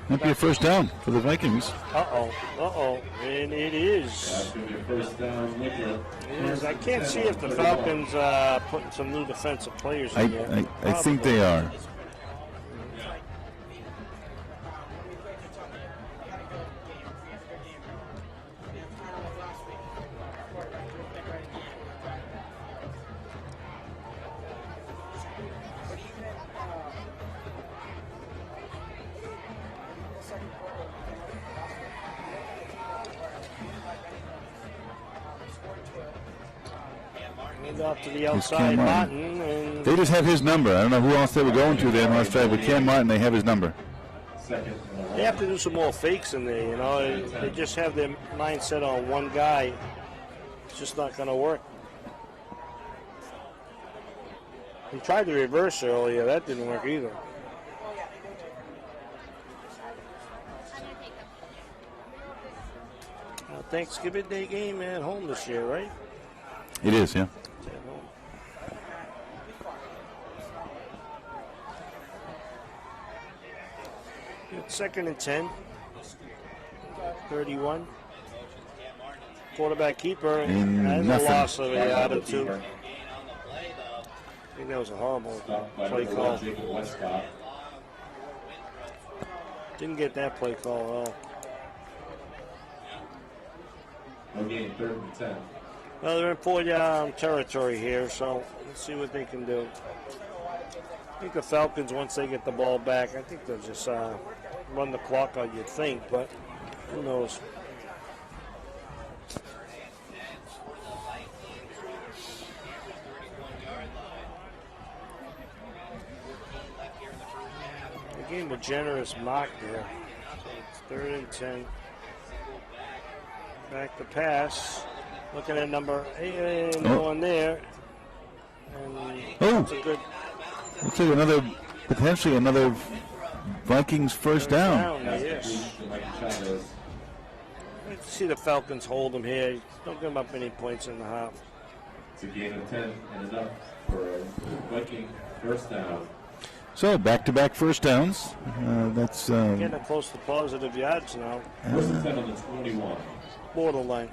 Might be a first down for the Vikings. Uh-oh. And it is. I can't see if the Falcons putting some new defensive players in there. I think they are. Off to the outside, Martin. And they just have his number. I don't know who else they were going to there last drive, but Cam Martin, they have his number. They have to do some more fakes in there, you know. They just have their mindset on one guy. It's just not going to work. He tried to reverse earlier. That didn't work either. Thanksgiving Day game at home this year, right? It is, yeah. It's 2nd and 10. 31. Quarterback keeper. And a loss of a yard or 2. I think that was a horrible play call. Didn't get that play call at all. No gain, 3rd and 10. Well, they're in 4-yard territory here, so let's see what they can do. I think the Falcons, once they get the ball back, I think they'll just run the clock out, you'd think, but who knows. They gave him a generous mark there. So it's 3rd and 10. Back to pass. Looking at number 8 and going there. And that's a good. Looks like potentially another Vikings first down. Yes. Let's see the Falcons hold them here. Don't give them up any points in the half. It's a gain of 10 and enough for a Viking first down. So back-to-back first downs. That's getting close to positive yards now. First and 10 on the 21. Borderline.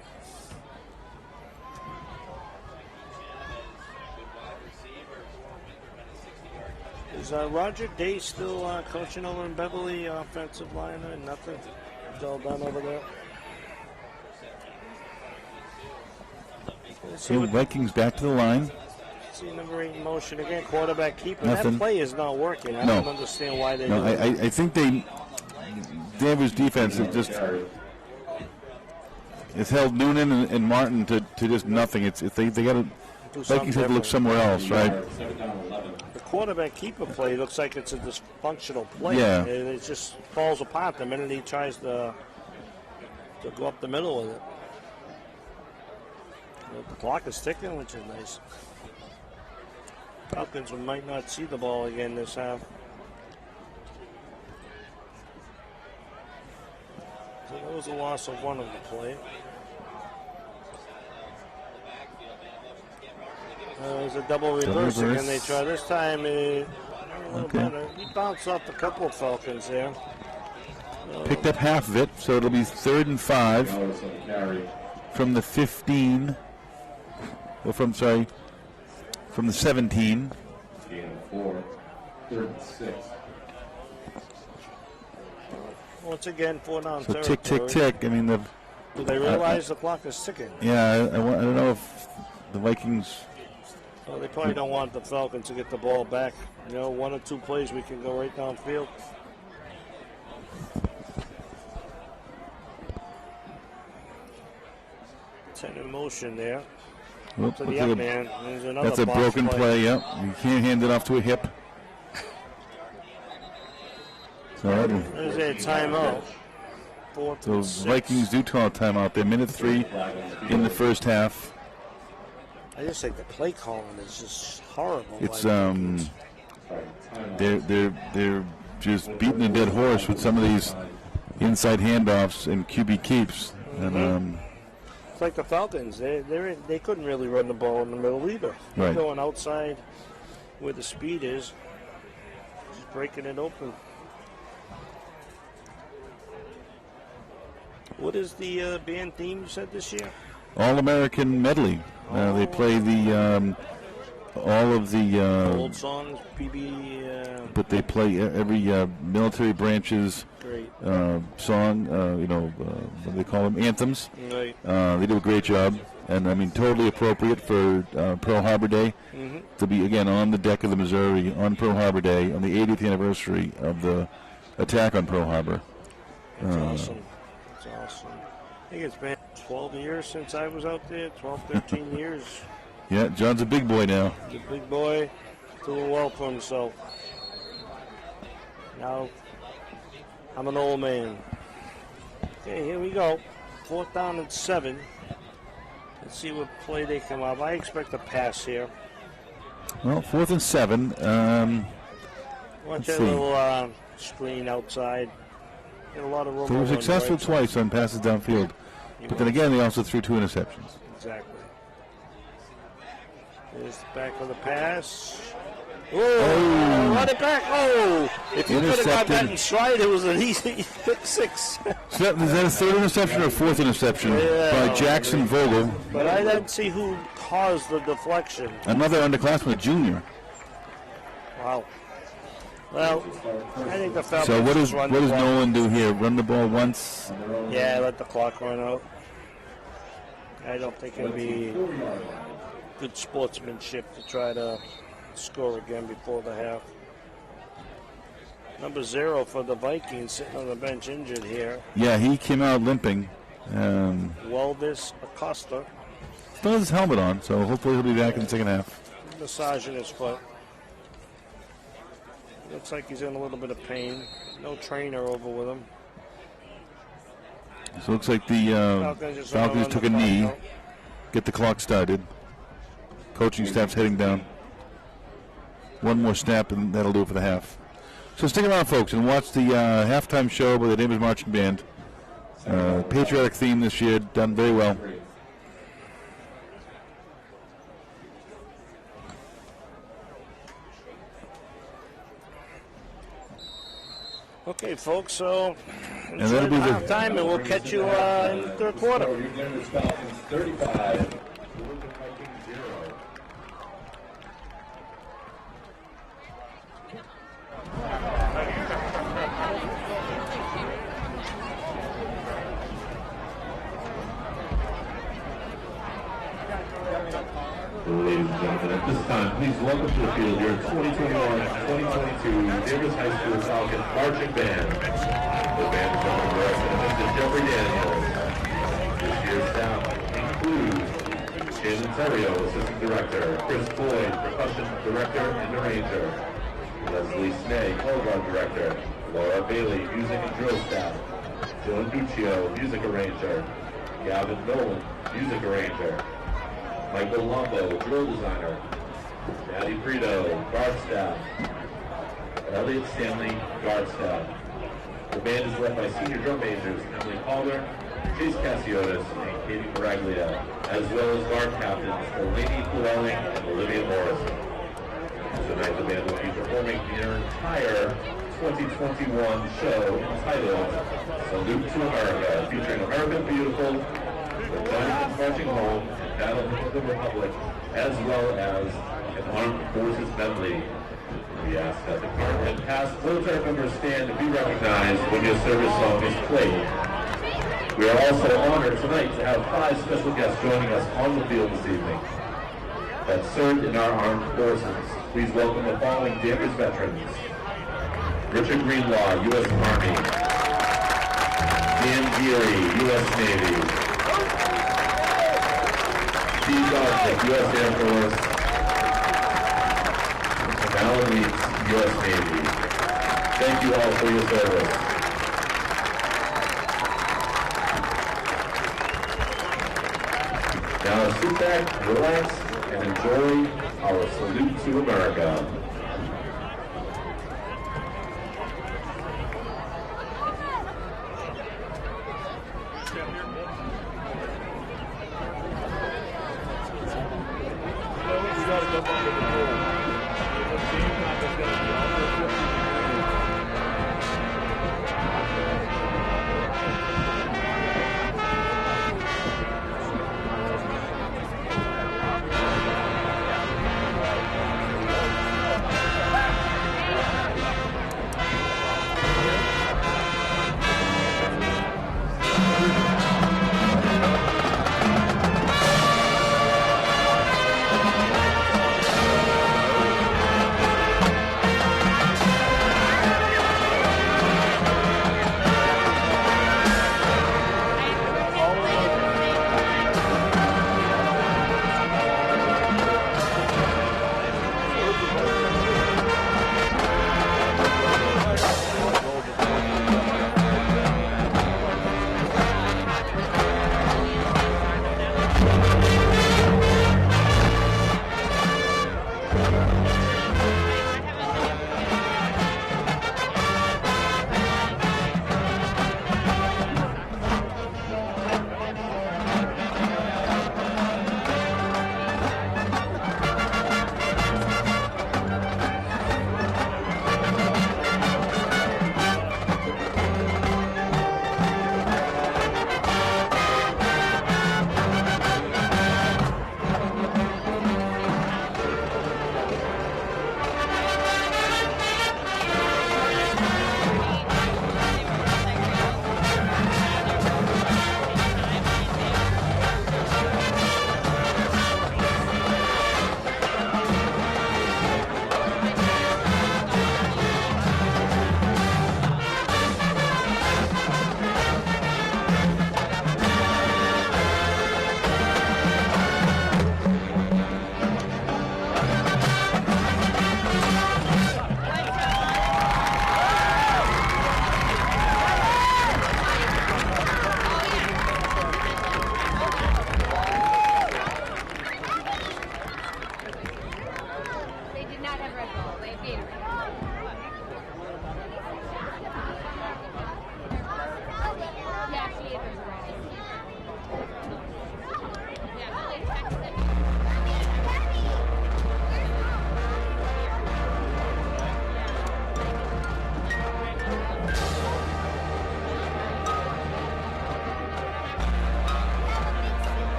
Is Roger Day still coaching over in Beverly, offensive liner? Nothing. It's all done over there. So Vikings back to the line. See number 8 in motion again. Quarterback keeper. Nothing. That play is not working. I don't understand why they. No, I think Danvers defense has held Noonan and Martin to just nothing. They got to. Vikings have to look somewhere else, right? The quarterback keeper play looks like it's a dysfunctional play. Yeah. It just falls apart the minute he tries to go up the middle with it. The clock is ticking, which is nice. Falcons might not see the ball again this half. So that was a loss of one of the play. There's a double reverse again. They try this time. A little better. He bounced off a couple of Falcons there. Picked up half of it, so it'll be 3rd and 5 from the 15. Well, from the 17. Gain of 4. 3rd and 6. Once again, 4 down. So tick, tick, tick. I mean, do they realize the clock is ticking? Yeah, I don't know if the Vikings. Well, they probably don't want the Falcons to get the ball back. 1 or 2 plays, we can go right downfield. Ten in motion there. Whoop, To the up man. There's another that's a box broken play. Yep, you can't hand it off to a hip. So there's a timeout. So Vikings do call a timeout. They're minute 3 in the first half. I just think the play calling is just horrible. It's they're just beating a dead horse with some of these inside handoffs and QB keeps. And it's like the Falcons. They couldn't really run the ball in the middle either. They're Right. going outside where the speed is, just breaking it open. What is the band theme you said this year? All-American medley. They play all of the Old songs, PB. but they play every military branch's song. What do they call them? Anthems. Right. They do a great job, and I mean totally appropriate for Pearl Harbor Day to be again on the deck of the Missouri on Pearl Harbor Day on the 80th anniversary of the attack on Pearl Harbor. That's awesome. That's awesome. I think it's been 12 years since I was out there. 12, 13 years. Yeah, John's a big boy now. He's a big boy, doing well for himself. Now, I'm an old man. Okay, here we go. 4th down and 7. Let's see what play they come up. I expect a pass here. Well, 4th and 7. Watch that little screen outside. Get a lot of room. So he was successful twice on passes downfield. But then again, they also threw 2 interceptions. Exactly. There's the back of the pass. Oh, run it back. Oh, if you could have got that in stride, it was an easy pick 6. Is that a 3rd interception or a 4th interception by Jackson Vogel? But I didn't see who caused the deflection. Another underclassman, a junior. Wow. Well, I think the Falcons. So what does Nolan do here? Run the ball once? Yeah, let the clock run out. I don't think it'd be good sportsmanship to try to score again before the half. Number 0 for the Vikings sitting on the bench injured here. Yeah, he came out limping. Waldis Acosta. Still has his helmet on, so hopefully he'll be back in the second half. Massaging his foot. Looks like he's in a little bit of pain. No trainer over with him. So it looks like the Falcons took a knee. Get the clock started. Coaching staff's heading down. One more snap, and that'll do it for the half. So stick around, folks, and watch the halftime show by the Danvers Marching Band. Patriotic theme this year, done very well. Okay, folks, so And that'll be the halftime, and we'll catch you in the third quarter. Danvers Falcons 35, Winthrop Vikings 0. Ladies and gentlemen, at this time, please welcome to the field your 2021-2022 Danvers High School Falcons Marching Band. The band is under direction of Mr. Jeffrey Daniels. This year's staff includes Shannon Terrio, Assistant Director, Chris Floyd, Percussion Director and Arranger, Leslie Snay, Color Guard Director, Laura Bailey, Music and Drill Staff, Dylan Duccio, Music Arranger, Gavin Nolan, Music Arranger, Michael Lombo, Drill Designer, Maddie Brito, Guard Staff, Elliot Stanley, Guard Staff. The band is led by Senior Drum Majors Emily Calder, Chase Cassiotis, and Katie Baraglia, as well as Guard Captains Delaney Llewellyn and Olivia Morrison. Tonight the band will be performing their entire 2021 show entitled Salute to America, featuring America Beautiful, the President's Marching Home, and Battle of the Republic, as well as an Armed Forces medley. We ask that the current and past military members stand to be recognized when your service song is played. We are also honored tonight to have 5 special guests joining us on the field this evening that served in our armed forces. Please welcome the following Danvers veterans: Richard Greenlaw, U.S. Army; Dan Geary, U.S. Navy; Steve Dodzik, U.S. Air Force; and Alan Weeks, U.S. Navy. Thank you all for your service. Now sit back, relax, and enjoy our Salute to America.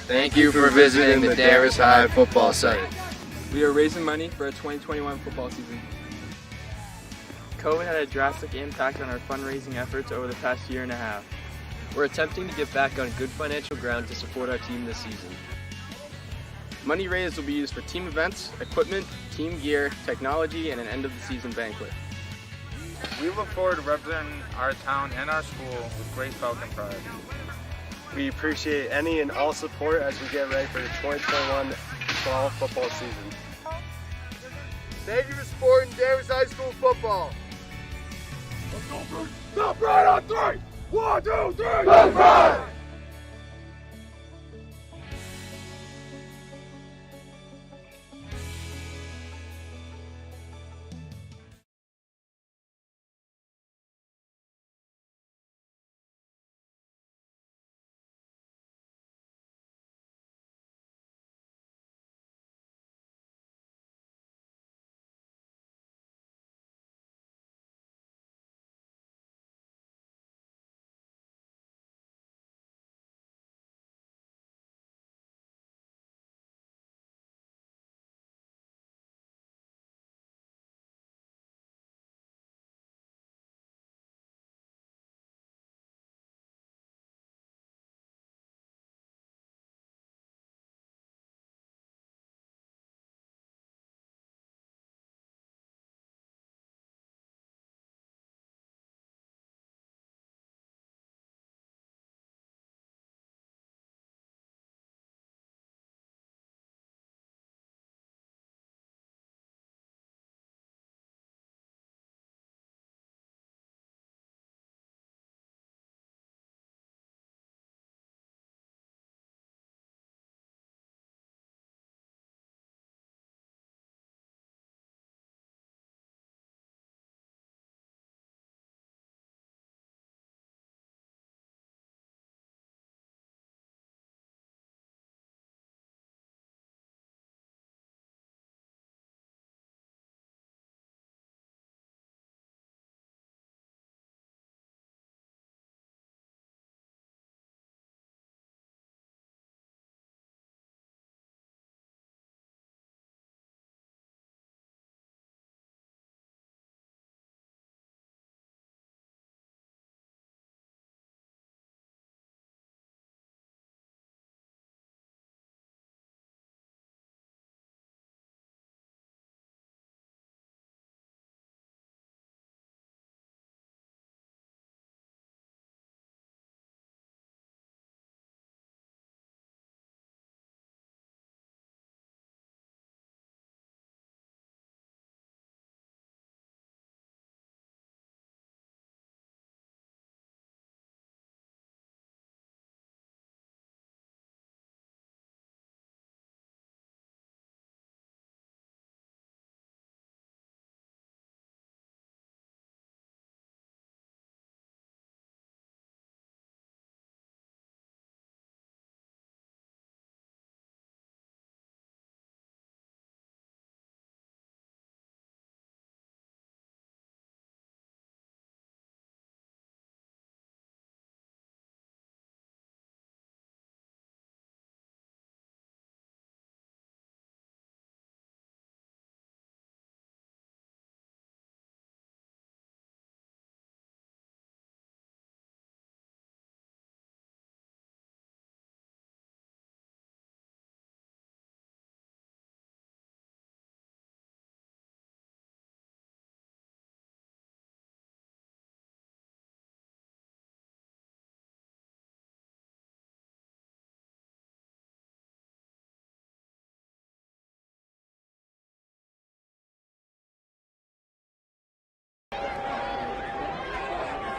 Thank you for visiting the Danvers High football site. We are raising money for a 2021 football season. COVID had a drastic impact on our fundraising efforts over the past year and a half. We're attempting to get back on good financial ground to support our team this season. Money raised will be used for team events, equipment, team gear, technology, and an end-of-the-season banquet. We look forward to representing our town and our school with great Falcon pride. We appreciate any and all support as we get ready for the 2021 fall football season. Thank you for supporting Danvers High School football. Let's go, Bruce. Stop right on 3. 1, 2, 3. Let's ride.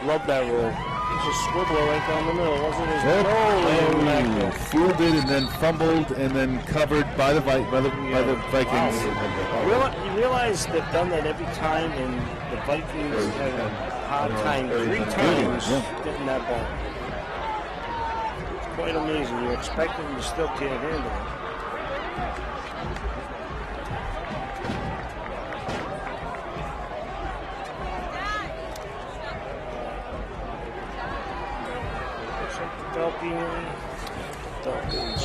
Love that rule. There's a swiveler right down the middle, wasn't it? Oh, fooled it and then fumbled and then covered by the Vikings. Wow. You realize they've done that every time, and the Vikings had a hard time 3 times getting that ball. It's quite amazing. You expect them to still can't handle it. Falcons.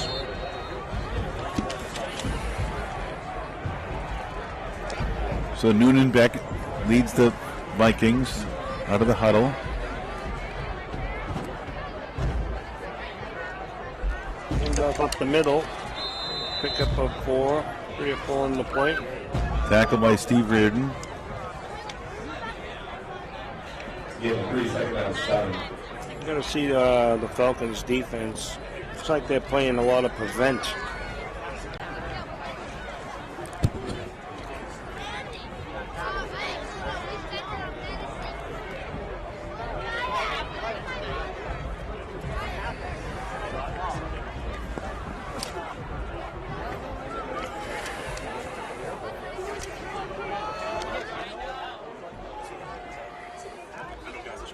So Noonan Beck leads the Vikings out of the huddle. Up the middle. Pick up a 4. 3 or 4 in the plate. Tackled by Steve Reardon. Give 3 seconds out of 7. You got to see the Falcons' defense. Looks like they're playing a lot of prevent.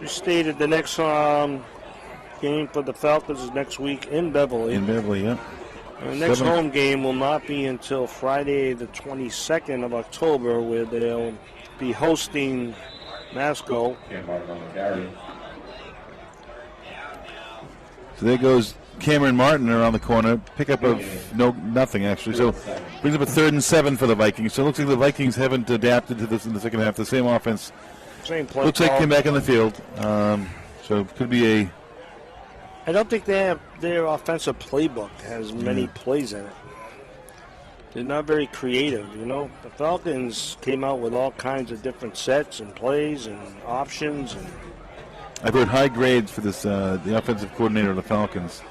Stated the next game for the Falcons is next week in Beverly. Yeah. The next home game will not be until Friday the 22nd of October, where they'll be hosting Masco. So there goes Cameron Martin around the corner. Pickup of nothing actually. So brings up a 3rd and 7 for the Vikings. So it looks like the Vikings haven't adapted to this in the second half. The same offense. Same play. Looks like came back on the field. So it could be a. I don't think their offensive playbook has many plays in it. They're not very creative, you know. The Falcons came out with all kinds of different sets and plays and options. And I've heard high grades for this the offensive coordinator of the Falcons.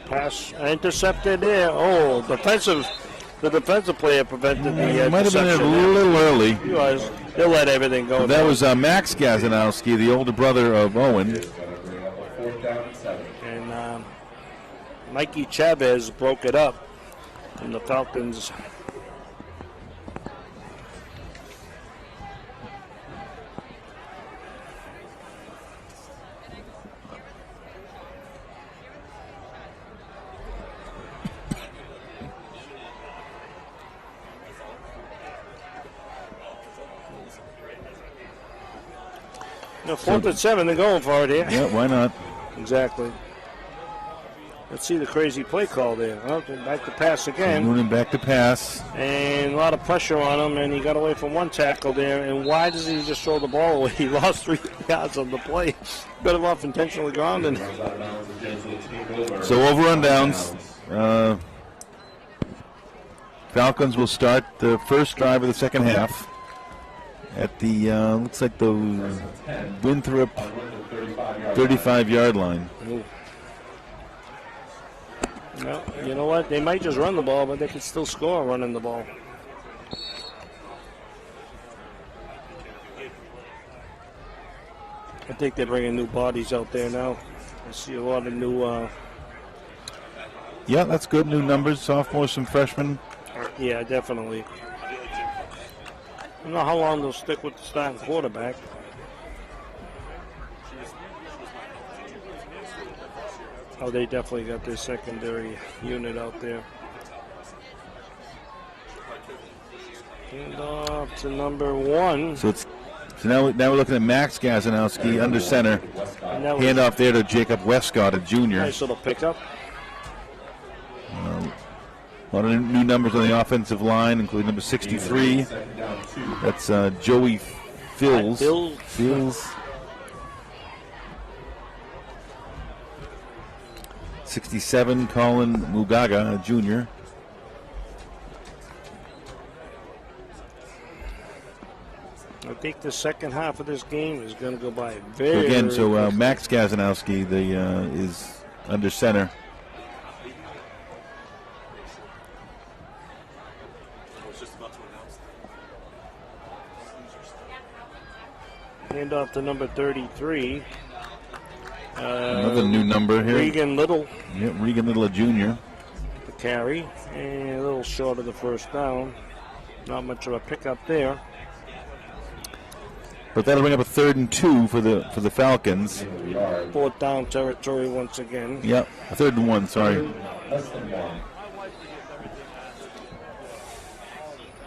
Pass intercepted there. Oh, the defensive player prevented the might have been a little early. He was. They'll let everything go. That was Max Gazanowski, the older brother of Owen. And Mikey Chavez broke it up. And the Falcons. No, 4th and 7, they're going for it here. Yeah, why not? Exactly. Let's see the crazy play call there. Well, back to pass again. Noonan back to pass. And a lot of pressure on him, and he got away from one tackle there. And why does he just throw the ball away? He lost 3 yards on the play. Got him off intentionally grounded. So over on downs. Falcons will start the first drive of the second half at the, looks like the Winthrop 35-yard line. Ooh. No, you know what? They might just run the ball, but they can still score running the ball. I think they're bringing new bodies out there now. I see a lot of new... Yeah, that's good. New numbers, sophomores, some freshmen. Yeah, definitely. I don't know how long they'll stick with the starting quarterback. Oh, they definitely got their secondary unit out there. And off to number 1. So now we're looking at Max Gazanowski under center. Hand off there to Jacob Westcott, a junior. Nice little pickup. A lot of new numbers on the offensive line, including number 63. That's Joey Fields. 67, Colin Mugaga, a junior. I think the second half of this game is going to go by very Max Gazanowski is under center. Hand off to number 33. Another new number here. Regan Little. Yep, Regan Little, a junior. The carry. And a little short of the first down. Not much of a pickup there. But that'll bring up a 3rd and 2 for the Falcons. 4th down territory once again. Yep, a 3rd and 1, sorry.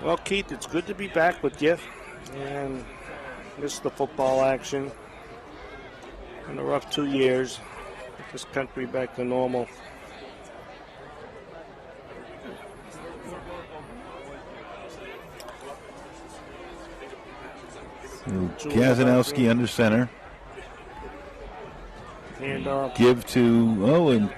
Well, Keith, it's good to be back with you. And missed the football action. In a rough 2 years. Get this country back to normal. Kazanowski under center. Hand off. Give to,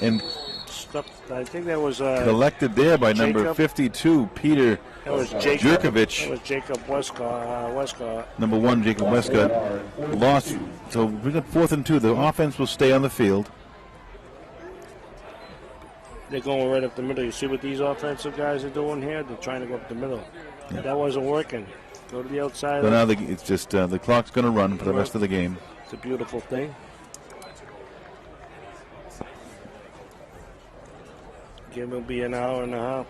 and Stuff, I think that was collected there by number Jacob. 52, Peter That was Jacob. Jurkovich. That was Jacob Westcott. Number 1, Jacob Westcott. Lost. So we got 4th and 2. The offense will stay on the field. They're going right up the middle. You see what these offensive guys are doing here? They're trying to go up the middle. Yeah. That wasn't working. Go to the outside. So now it's just the clock's going to run for the rest of the game. It's a beautiful thing. Game will be an hour and a half.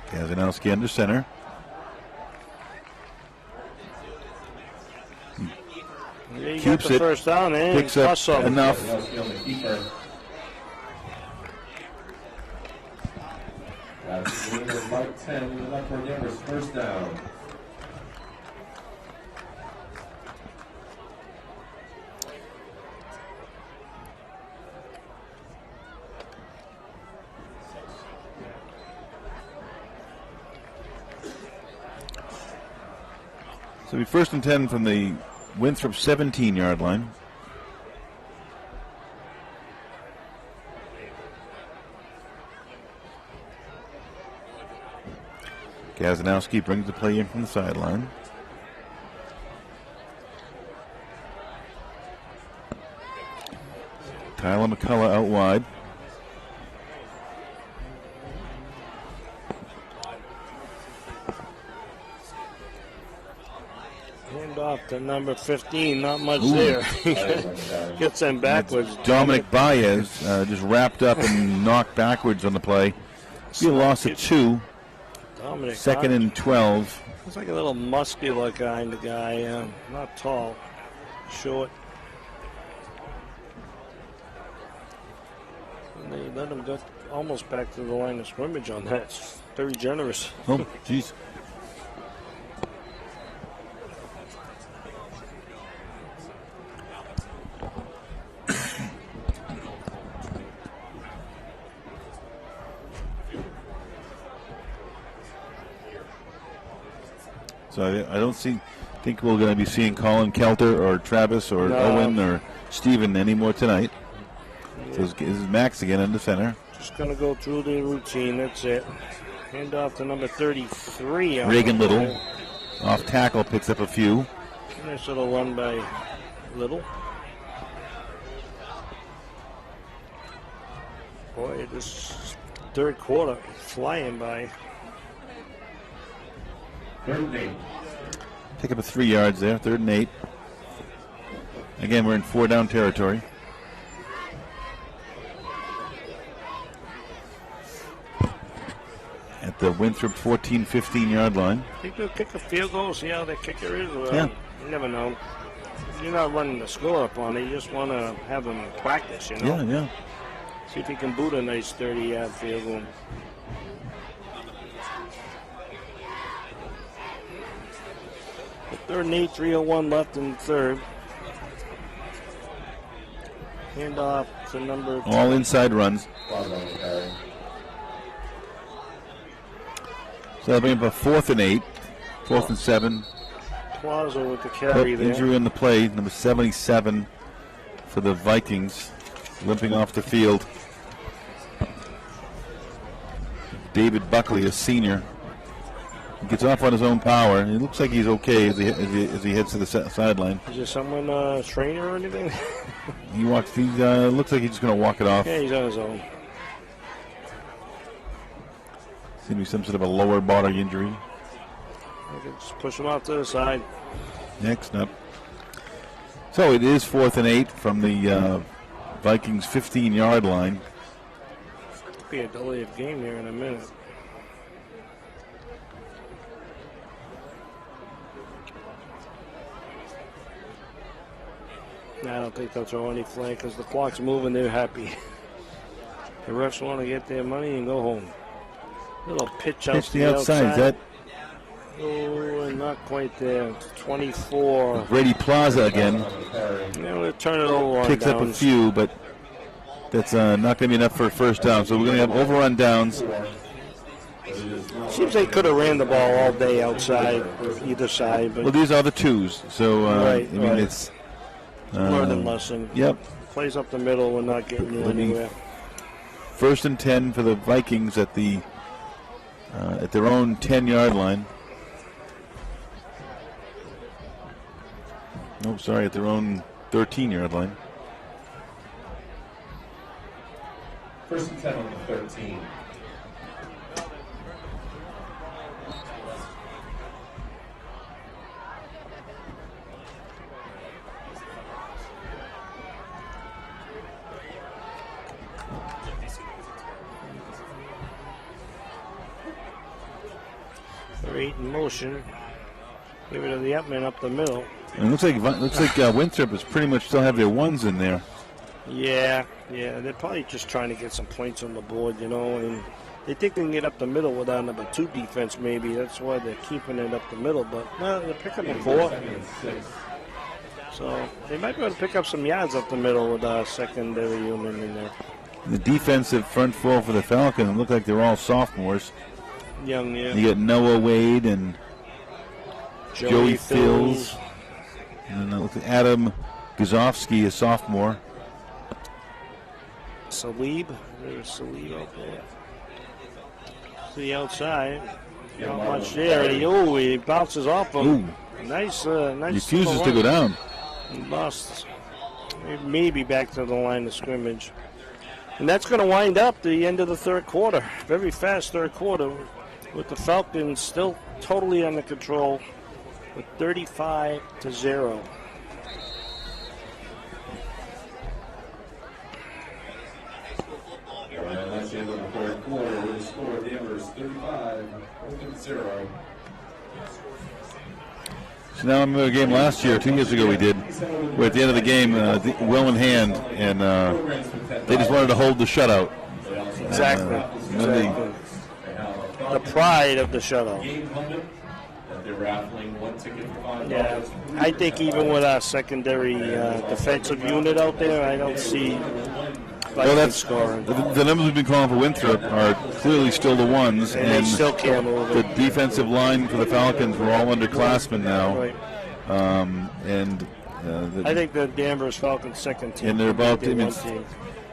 Kazanowski under center. Yeah, you Keeps got the it. first down, eh? Picks up Awesome. enough. That's Mike 10, enough for Danvers, first down. So it'll be 1st and 10 from the Winthrop 17-yard line. Kazanowski brings the play in from the sideline. Tyler McCullough out wide. Hand off to number 15. Not much there. Gets them backwards. Dominic Baez just wrapped up and knocked backwards on the play. He lost at 2. Dominic, 2nd and 12. Looks like a little muscular kind of guy. Not tall. Short. And they let him go almost back to the line of scrimmage on that. It's very generous. Oh, jeez. So I don't think we're going to be seeing Colin Kelter or Travis or Owen or Steven anymore tonight. So this is Max again in the center. Just going to go through the routine. That's it. Hand off to number 33. Reagan Little. Off tackle, picks up a few. Nice little run by Little. Boy, this third quarter flying by. 3rd and 8. Pick up a 3 yards there, 3rd and 8. Again, we're in 4-down territory. At the Winthrop 15-yard line. Think they'll kick a field goal, see how their kicker is? Well, Yeah. You never know. You're not running the score up on it. You just want to have them practice, you know? Yeah. See if he can boot a nice 30-yard field goal. Third and 8, 3:01 left in the third. Hand off to number 2. All inside runs. So that'll bring up a 4th and 8, 4th and 7. Plaza with the carry there. Injury on the play, number 77 for the Vikings, limping off the field. David Buckley, a senior. He gets off on his own power. It looks like he's okay as he heads to the sideline. Is there someone trainer or anything? He walks. He looks like he's just going to walk it off. Yeah, he's on his own. Seems to be some sort of a lower body injury. I can just push him out to the side. Next up. So it is 4th and 8 from the Vikings 15-yard line. Could be a delay of game here in a minute. I don't think they'll throw any flag because the clock's moving. They're happy. The refs want to get their money and go home. Little pitch out Pitch the outside. Is that oh, not quite there. 24. Brady Plaza again? Yeah, we'll turn it over on Picks up a downs. few, but that's not going to be enough for a first down. So we're going to have over on downs. Seems they could have ran the ball all day outside, either side. But Well, these are the twos. So, Right, I mean, right. it's... learning lesson. Yep. Plays up the middle. We're not getting you anywhere. 1st and 10 for the Vikings at their own 10-yard line. No, sorry, at their own 13-yard line. 1st and 10 on the 13. They're 8 in motion. Give it to the up man up the middle. And it looks like Winthrop is pretty much still have their ones in there. Yeah. They're probably just trying to get some points on the board, and they think they can get up the middle with our number 2 defense. Maybe that's why they're keeping it up the middle. But they're picking up 4. So they might be able to pick up some yards up the middle with our secondary human in there. The defensive front four for the Falcons look like they're all sophomores. Young, yeah. You got Noah Wade and Joey Fills. Fills. And then Adam Gazowski, a sophomore. Salib. There's Salib out there. To the outside. Not much there. He bounces off him. Ooh. Nice. Refuses to go down. He busts. Maybe back to the line of scrimmage. And that's going to wind up the end of the third quarter. Very fast third quarter with the Falcons still totally under control with 35-0. And that's the end of the third quarter with the score Danvers 35-0. So now I remember a game last year, 2 years ago we did, where at the end of the game, well in hand, and they just wanted to hold the shutout. Exactly. The pride of the shutout. They're raffling 1 ticket for $5. Yeah, I think even with our secondary defensive unit out there, I don't see Vikings scoring. The numbers we've been calling for Winthrop are clearly still the ones, And they still can't move the it. defensive line for the Falcons were all underclassmen now, Right. and I think the Danvers Falcons second team. and they're about could be I mean, one team.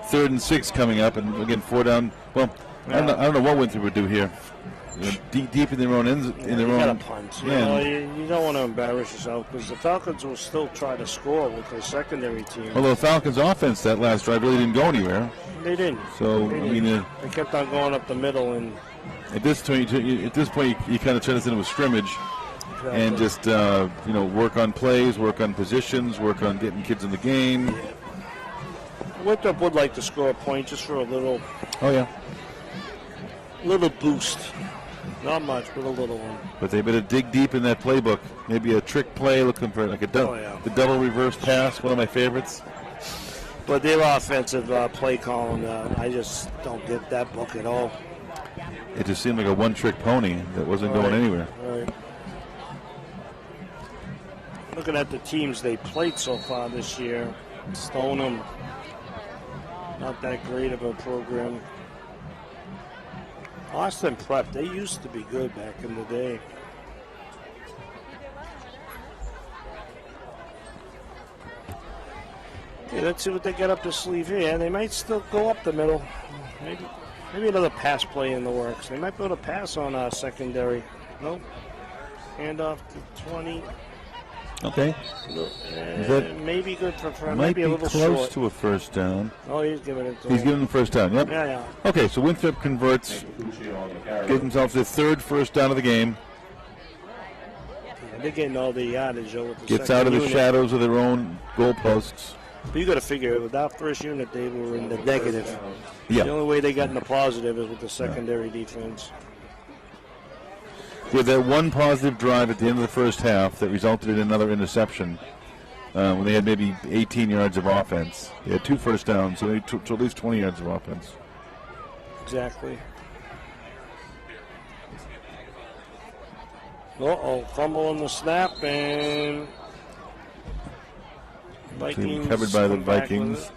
3rd and 6 coming up, and again 4 down. Well, I don't know what Winthrop would do here. Deep in their own ends, in their You own. gotta punt. Yeah. You don't want to embarrass yourself because the Falcons will still try to score with their secondary team. Although the Falcons' offense that last drive really didn't go anywhere. They didn't. So They I mean, They kept on going up the middle and at this point, you kind of turn this into a scrimmage, and just work on plays, work on positions, work on getting kids in the game. Winthrop would like to score a point just for a little Oh yeah, boost. Not much, but a little one. but they better dig deep in that playbook. Maybe a trick play, looking for like the double reverse pass, one of my favorites. But their offensive play calling, I just don't get that book at all. It just seemed like a one-trick pony that wasn't going anywhere. Right. Looking at the teams they played so far this year, Stoneham, not that great of a program. Austin Prep, they used to be good back in the day. Okay, let's see what they got up their sleeve here. They might still go up the middle. Maybe another pass play in the works. They might be able to pass on our secondary. Nope. Handoff to 20. Okay. That maybe good for might be a little close short. to a first down. Oh, he's giving it to He's him. giving the first down. Yep. Yeah. Okay, so Winthrop converts, gives himself the third first down of the game. Yeah, they're getting all the yardage with the Gets second out of the unit. shadows of their own goalposts. But you got to figure, with that first unit, they were in the negative. Yeah. The only way they got in the positive is with the secondary defense. With that one positive drive at the end of the first half that resulted in another interception, when they had maybe 18 yards of offense. They had 2 first downs, so they took at least 20 yards of offense. Exactly. Uh-oh, fumble on the snap, and Vikings Covered by the come back with Vikings. it.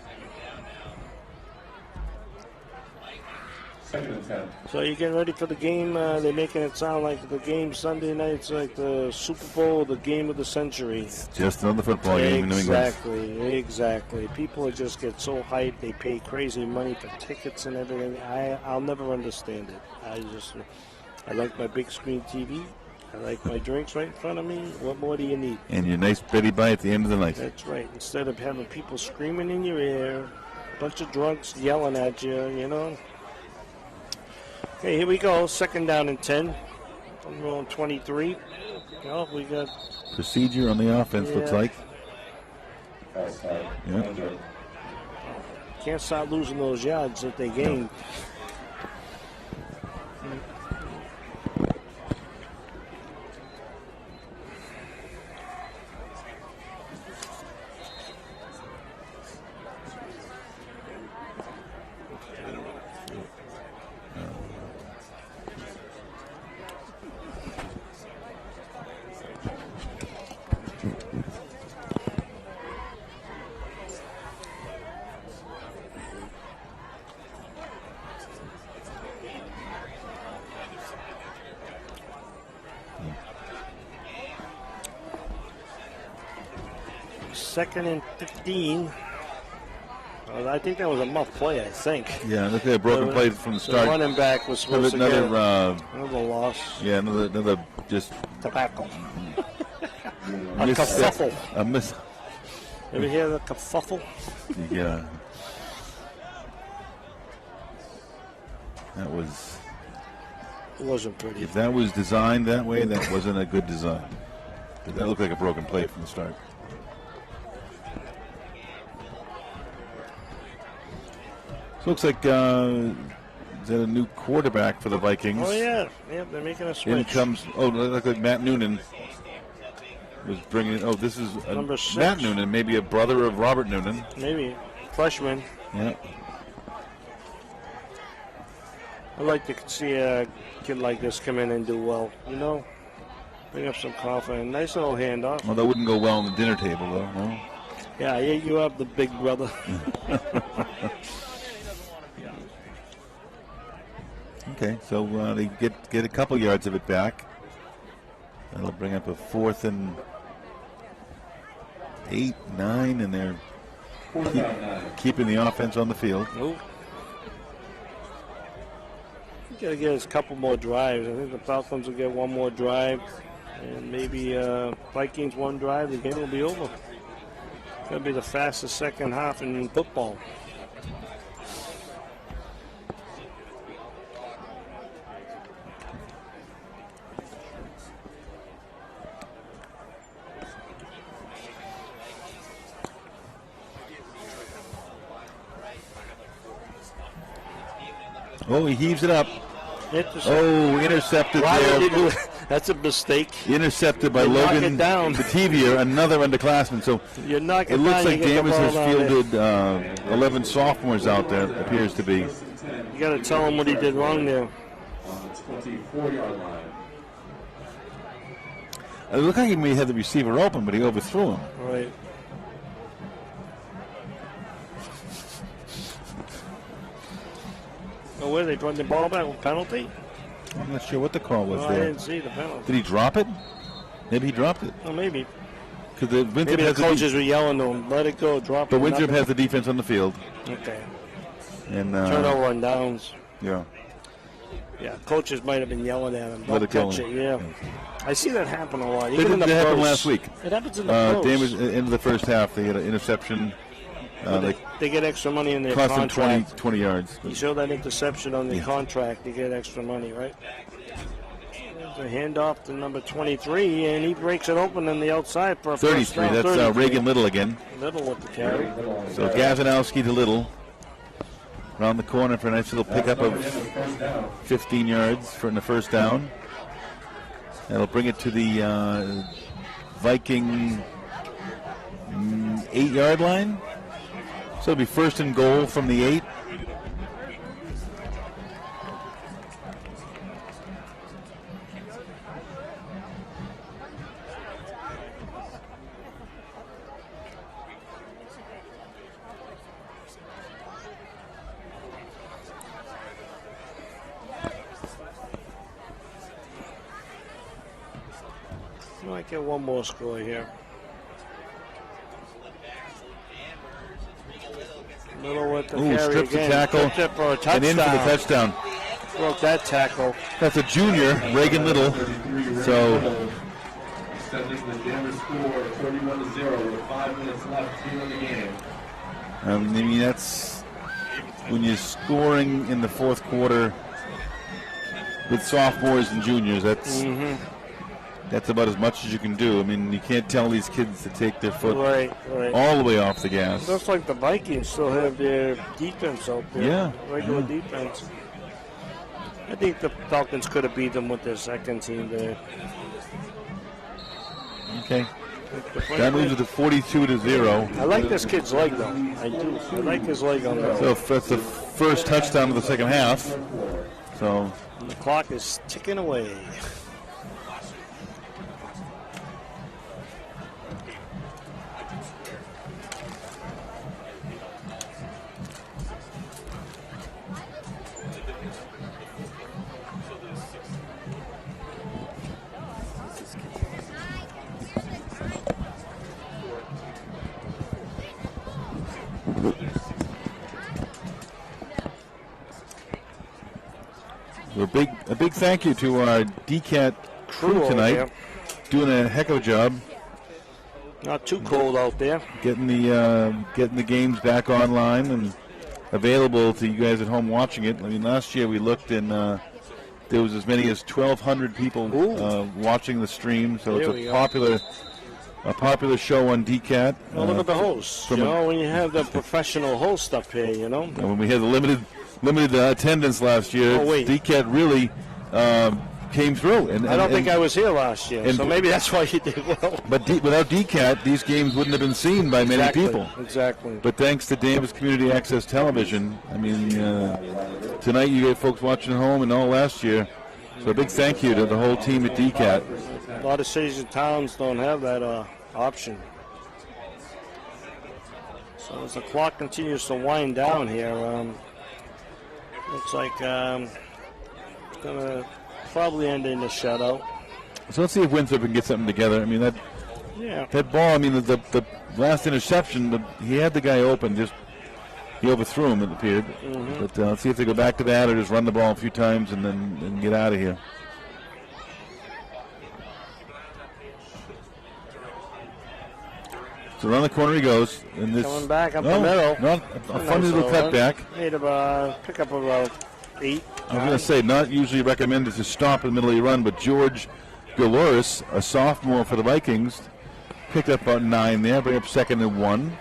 Second and 10. So you're getting ready for the game. They're making it sound like the game Sunday night's like the Super Bowl, the game of the century. Just another football game in New England. Exactly. People just get so hyped. They pay crazy money for tickets and everything. I'll never understand it. I like my big screen TV. I like my drinks right in front of me. What more do you need? And your nice Betty Bye at the end of the night. That's right. Instead of having people screaming in your ear, a bunch of drunks yelling at you, you know. Okay, here we go. Second down and 10. I'm rolling 23. Oh, we got Procedure on the offense, looks like. Yeah. can't start losing those yards that they gained. Second and 15. I think that was a muff play, I think. Yeah, look at a broken play from the start. The running back was supposed to get another loss. Yeah, another just tobacco. A kerfuffle. A miss. Ever hear the kerfuffle? Yeah. That was. It wasn't pretty. If that was designed that way, that wasn't a good design. That looked like a broken play from the start. Looks like is that a new quarterback for the Vikings? Oh yeah, they're making a switch. In comes looks like Matt Noonan was bringing. Oh, this is Number 6. Matt Noonan, maybe a brother of Robert Noonan. Maybe freshman. Yeah. I'd like to see a kid like this come in and do well. You know, bring up some confidence. Nice little handoff. Well, that wouldn't go well on the dinner table, though. No? Yeah, you have the big brother. Okay, so they get a couple yards of it back. That'll bring up a 4th and 8, 9, and they're keeping the offense on the field. Nope. You gotta get us a couple more drives. I think the Falcons will get one more drive, and maybe Vikings one drive. The game will be over. It's gonna be the fastest second half in football. Oh, he heaves it up. Oh, intercepted Why there. did he do it? That's a mistake. Intercepted by You knock Logan it down. Bativier, another underclassman. So You knock it it looks down, like you get the Danvers has ball down fielded 11 sophomores out there, appears to be. You got to tell him what he did wrong there. On the 24-yard line. It looked like he may have the receiver open, but he overthrew him. Right. Oh, where they throwing the ball back with penalty? I'm not sure what the call was No, I there. didn't see the penalty. Did he drop it? Maybe he dropped it. Oh, maybe. Because the Winthrop Maybe the has coaches were yelling to him, let it go, drop it. but Winthrop nothing. has the defense on the field. Okay. And Turnover on downs. yeah. Yeah, coaches might have been yelling at him. Let Don't it go. touch it, yeah. I see that happen a lot. It Even in the happened pros. last week. It happens in the pros. Danvers, into the first half, they had an interception. They get extra money in their cost them contract. 20 yards. You show that interception on the contract, you get extra money, right? There's a handoff to number 23, and he breaks it open on the outside for a 33. first down. That's 33. Reagan Little again. Little with the carry. So Gazinowski to Little. Around the corner for a nice little pickup of 15 yards in the first down. That'll bring it to the Viking 8-yard line. So it'll be first and goal from the 8. Might get one more score here. Little with the carry strips the again. tackle Strips it for a touchdown. and in for the touchdown. Broke that tackle. That's a junior, Reagan Little. So Sending the Danvers score 31-0 with 5 minutes left here in the game. I mean, that's when you're scoring in the fourth quarter with sophomores and juniors. That's about as much as you can do. I mean, you can't tell these kids to take their foot all the way off the gas. Looks like the Vikings still have their defense out there. Yeah. Regular defense. I think the Falcons could have beat them with their second team there. Okay. That moves it to 42-0. I like this kid's leg, though. I do. I like his leg on that. So that's the first touchdown of the second half. So the clock is ticking away. A big thank you to our DCAT crew tonight. Doing a heck of a job. Not too cold out there. Getting the games back online and available to you guys at home watching it. I mean, last year we looked and there was as many as 1,200 people watching the stream. So it's a popular show on DCAT. Well, look at the hosts. You know, when you have the professional host up here, you know. And when we had the limited attendance last year, DCAT really came through. And I don't think I was here last year, so maybe that's why you did well. But without DCAT, these games wouldn't have been seen by many people. Exactly. But thanks to Danvers Community Access Television, I mean, tonight you get folks watching at home and all last year. So a big thank you to the whole team at DCAT. A lot of cities and towns don't have that option. So as the clock continues to wind down here, looks like it's going to probably end in a shutout. So let's see if Winthrop can get something together. I mean, that ball, I mean, the last interception, he had the guy open, just he overthrew him, it appeared. But let's see if they go back to that or just run the ball a few times and then get out of here. So around the corner he goes. And this, coming back up the middle. Not a funny little cutback. Made a pickup of about 8. I was going to say, not usually recommended to stop in the middle of your run, but George Galoris, a sophomore for the Vikings, picked up about 9 there, bring up second and 1.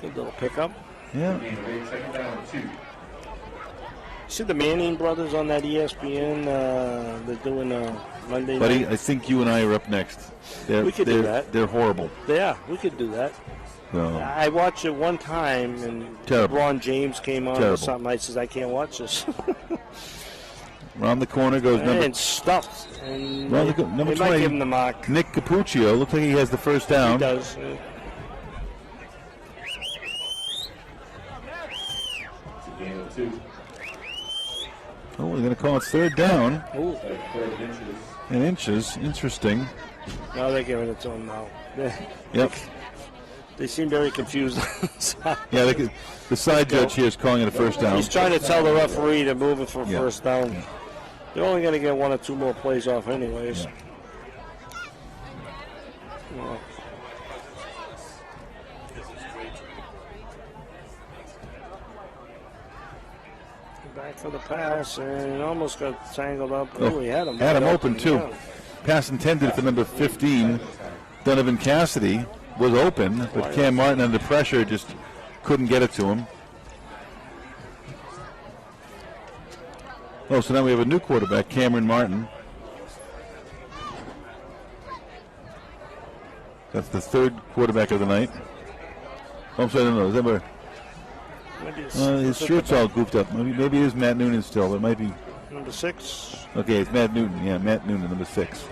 Good little pickup. Yeah. See the Manning brothers on that ESPN? They're doing Monday Buddy, night. I think you and I are up next. We could do that. They're horrible. Yeah, we could do that. So. I watched it one time, and LeBron James came on or something. I says, I can't watch this. Around the corner goes and stuffed. And number they 20, might give him the mark. Nick Capuccio. Looks like he has the first down. He does. Oh, we're going to call it third down. Ooh. And inches. Interesting. Now they're giving it to him now. Yep. They seem very confused. Yeah, the side judge here is calling it a first down. He's trying to tell the referee to move it for first down. Yeah. They're only going to get 1 or 2 more plays off anyways. Yeah. Back for the pass, and almost got tangled up. Oh, he had him. Had him open, too. Yeah. Pass intended for number 15, Donovan Cassidy, was open, but Cam Martin under pressure just couldn't get it to him. Oh, so now we have a new quarterback, Cameron Martin. That's the 3rd quarterback of the night. Oh, I'm sorry, no, is that where? His shirt's all goofed up. Maybe it is Matt Noonan still. It might be number 6. Okay, it's Matt Newton. Yeah, Matt Noonan, number 6.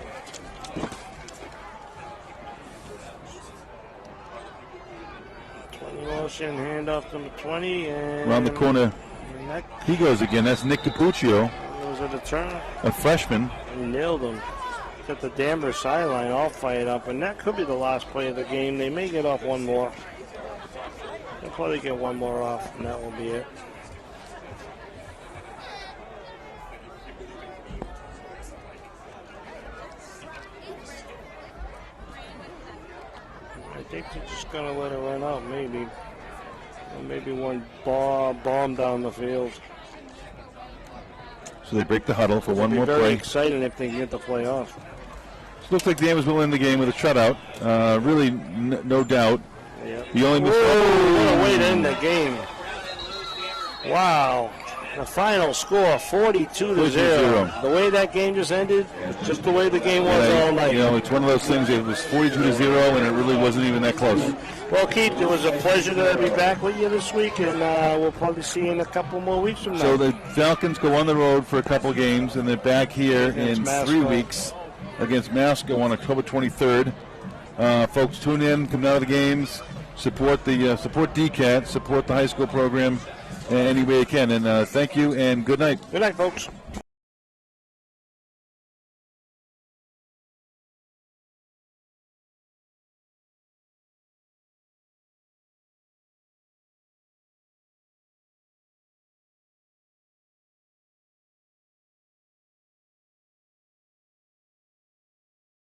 Motion, handoff number 20, and around the corner. He goes again. That's Nick DiPuccio. Was it a turn? A freshman. He nailed him. Got the Danvers sideline all fired up, and that could be the last play of the game. They may get off one more. They'll probably get one more off, and that will be it. I think they're just going to let it run out, maybe. Or maybe one bomb down the field. So they break the huddle for one more play. Very exciting if they can get the play off. So looks like Danvers will win the game with a shutout. Really, no doubt. Yeah. The only what a way to end the game. Wow. The final score, 42-0. The way that game just ended, just the way the game was all night. You know, it's one of those things. It was 42-0, and it really wasn't even that close. Well, Keith, it was a pleasure to be back with you this week, and we'll probably see you in a couple more weeks from now. So the Falcons go on the road for a couple games, and they're back here in Masco. 3 weeks against Masco on October 23rd. Folks, tune in, come down to the games, support DCAT, support the high school program any way you can. And thank you, and good night. Good night, folks.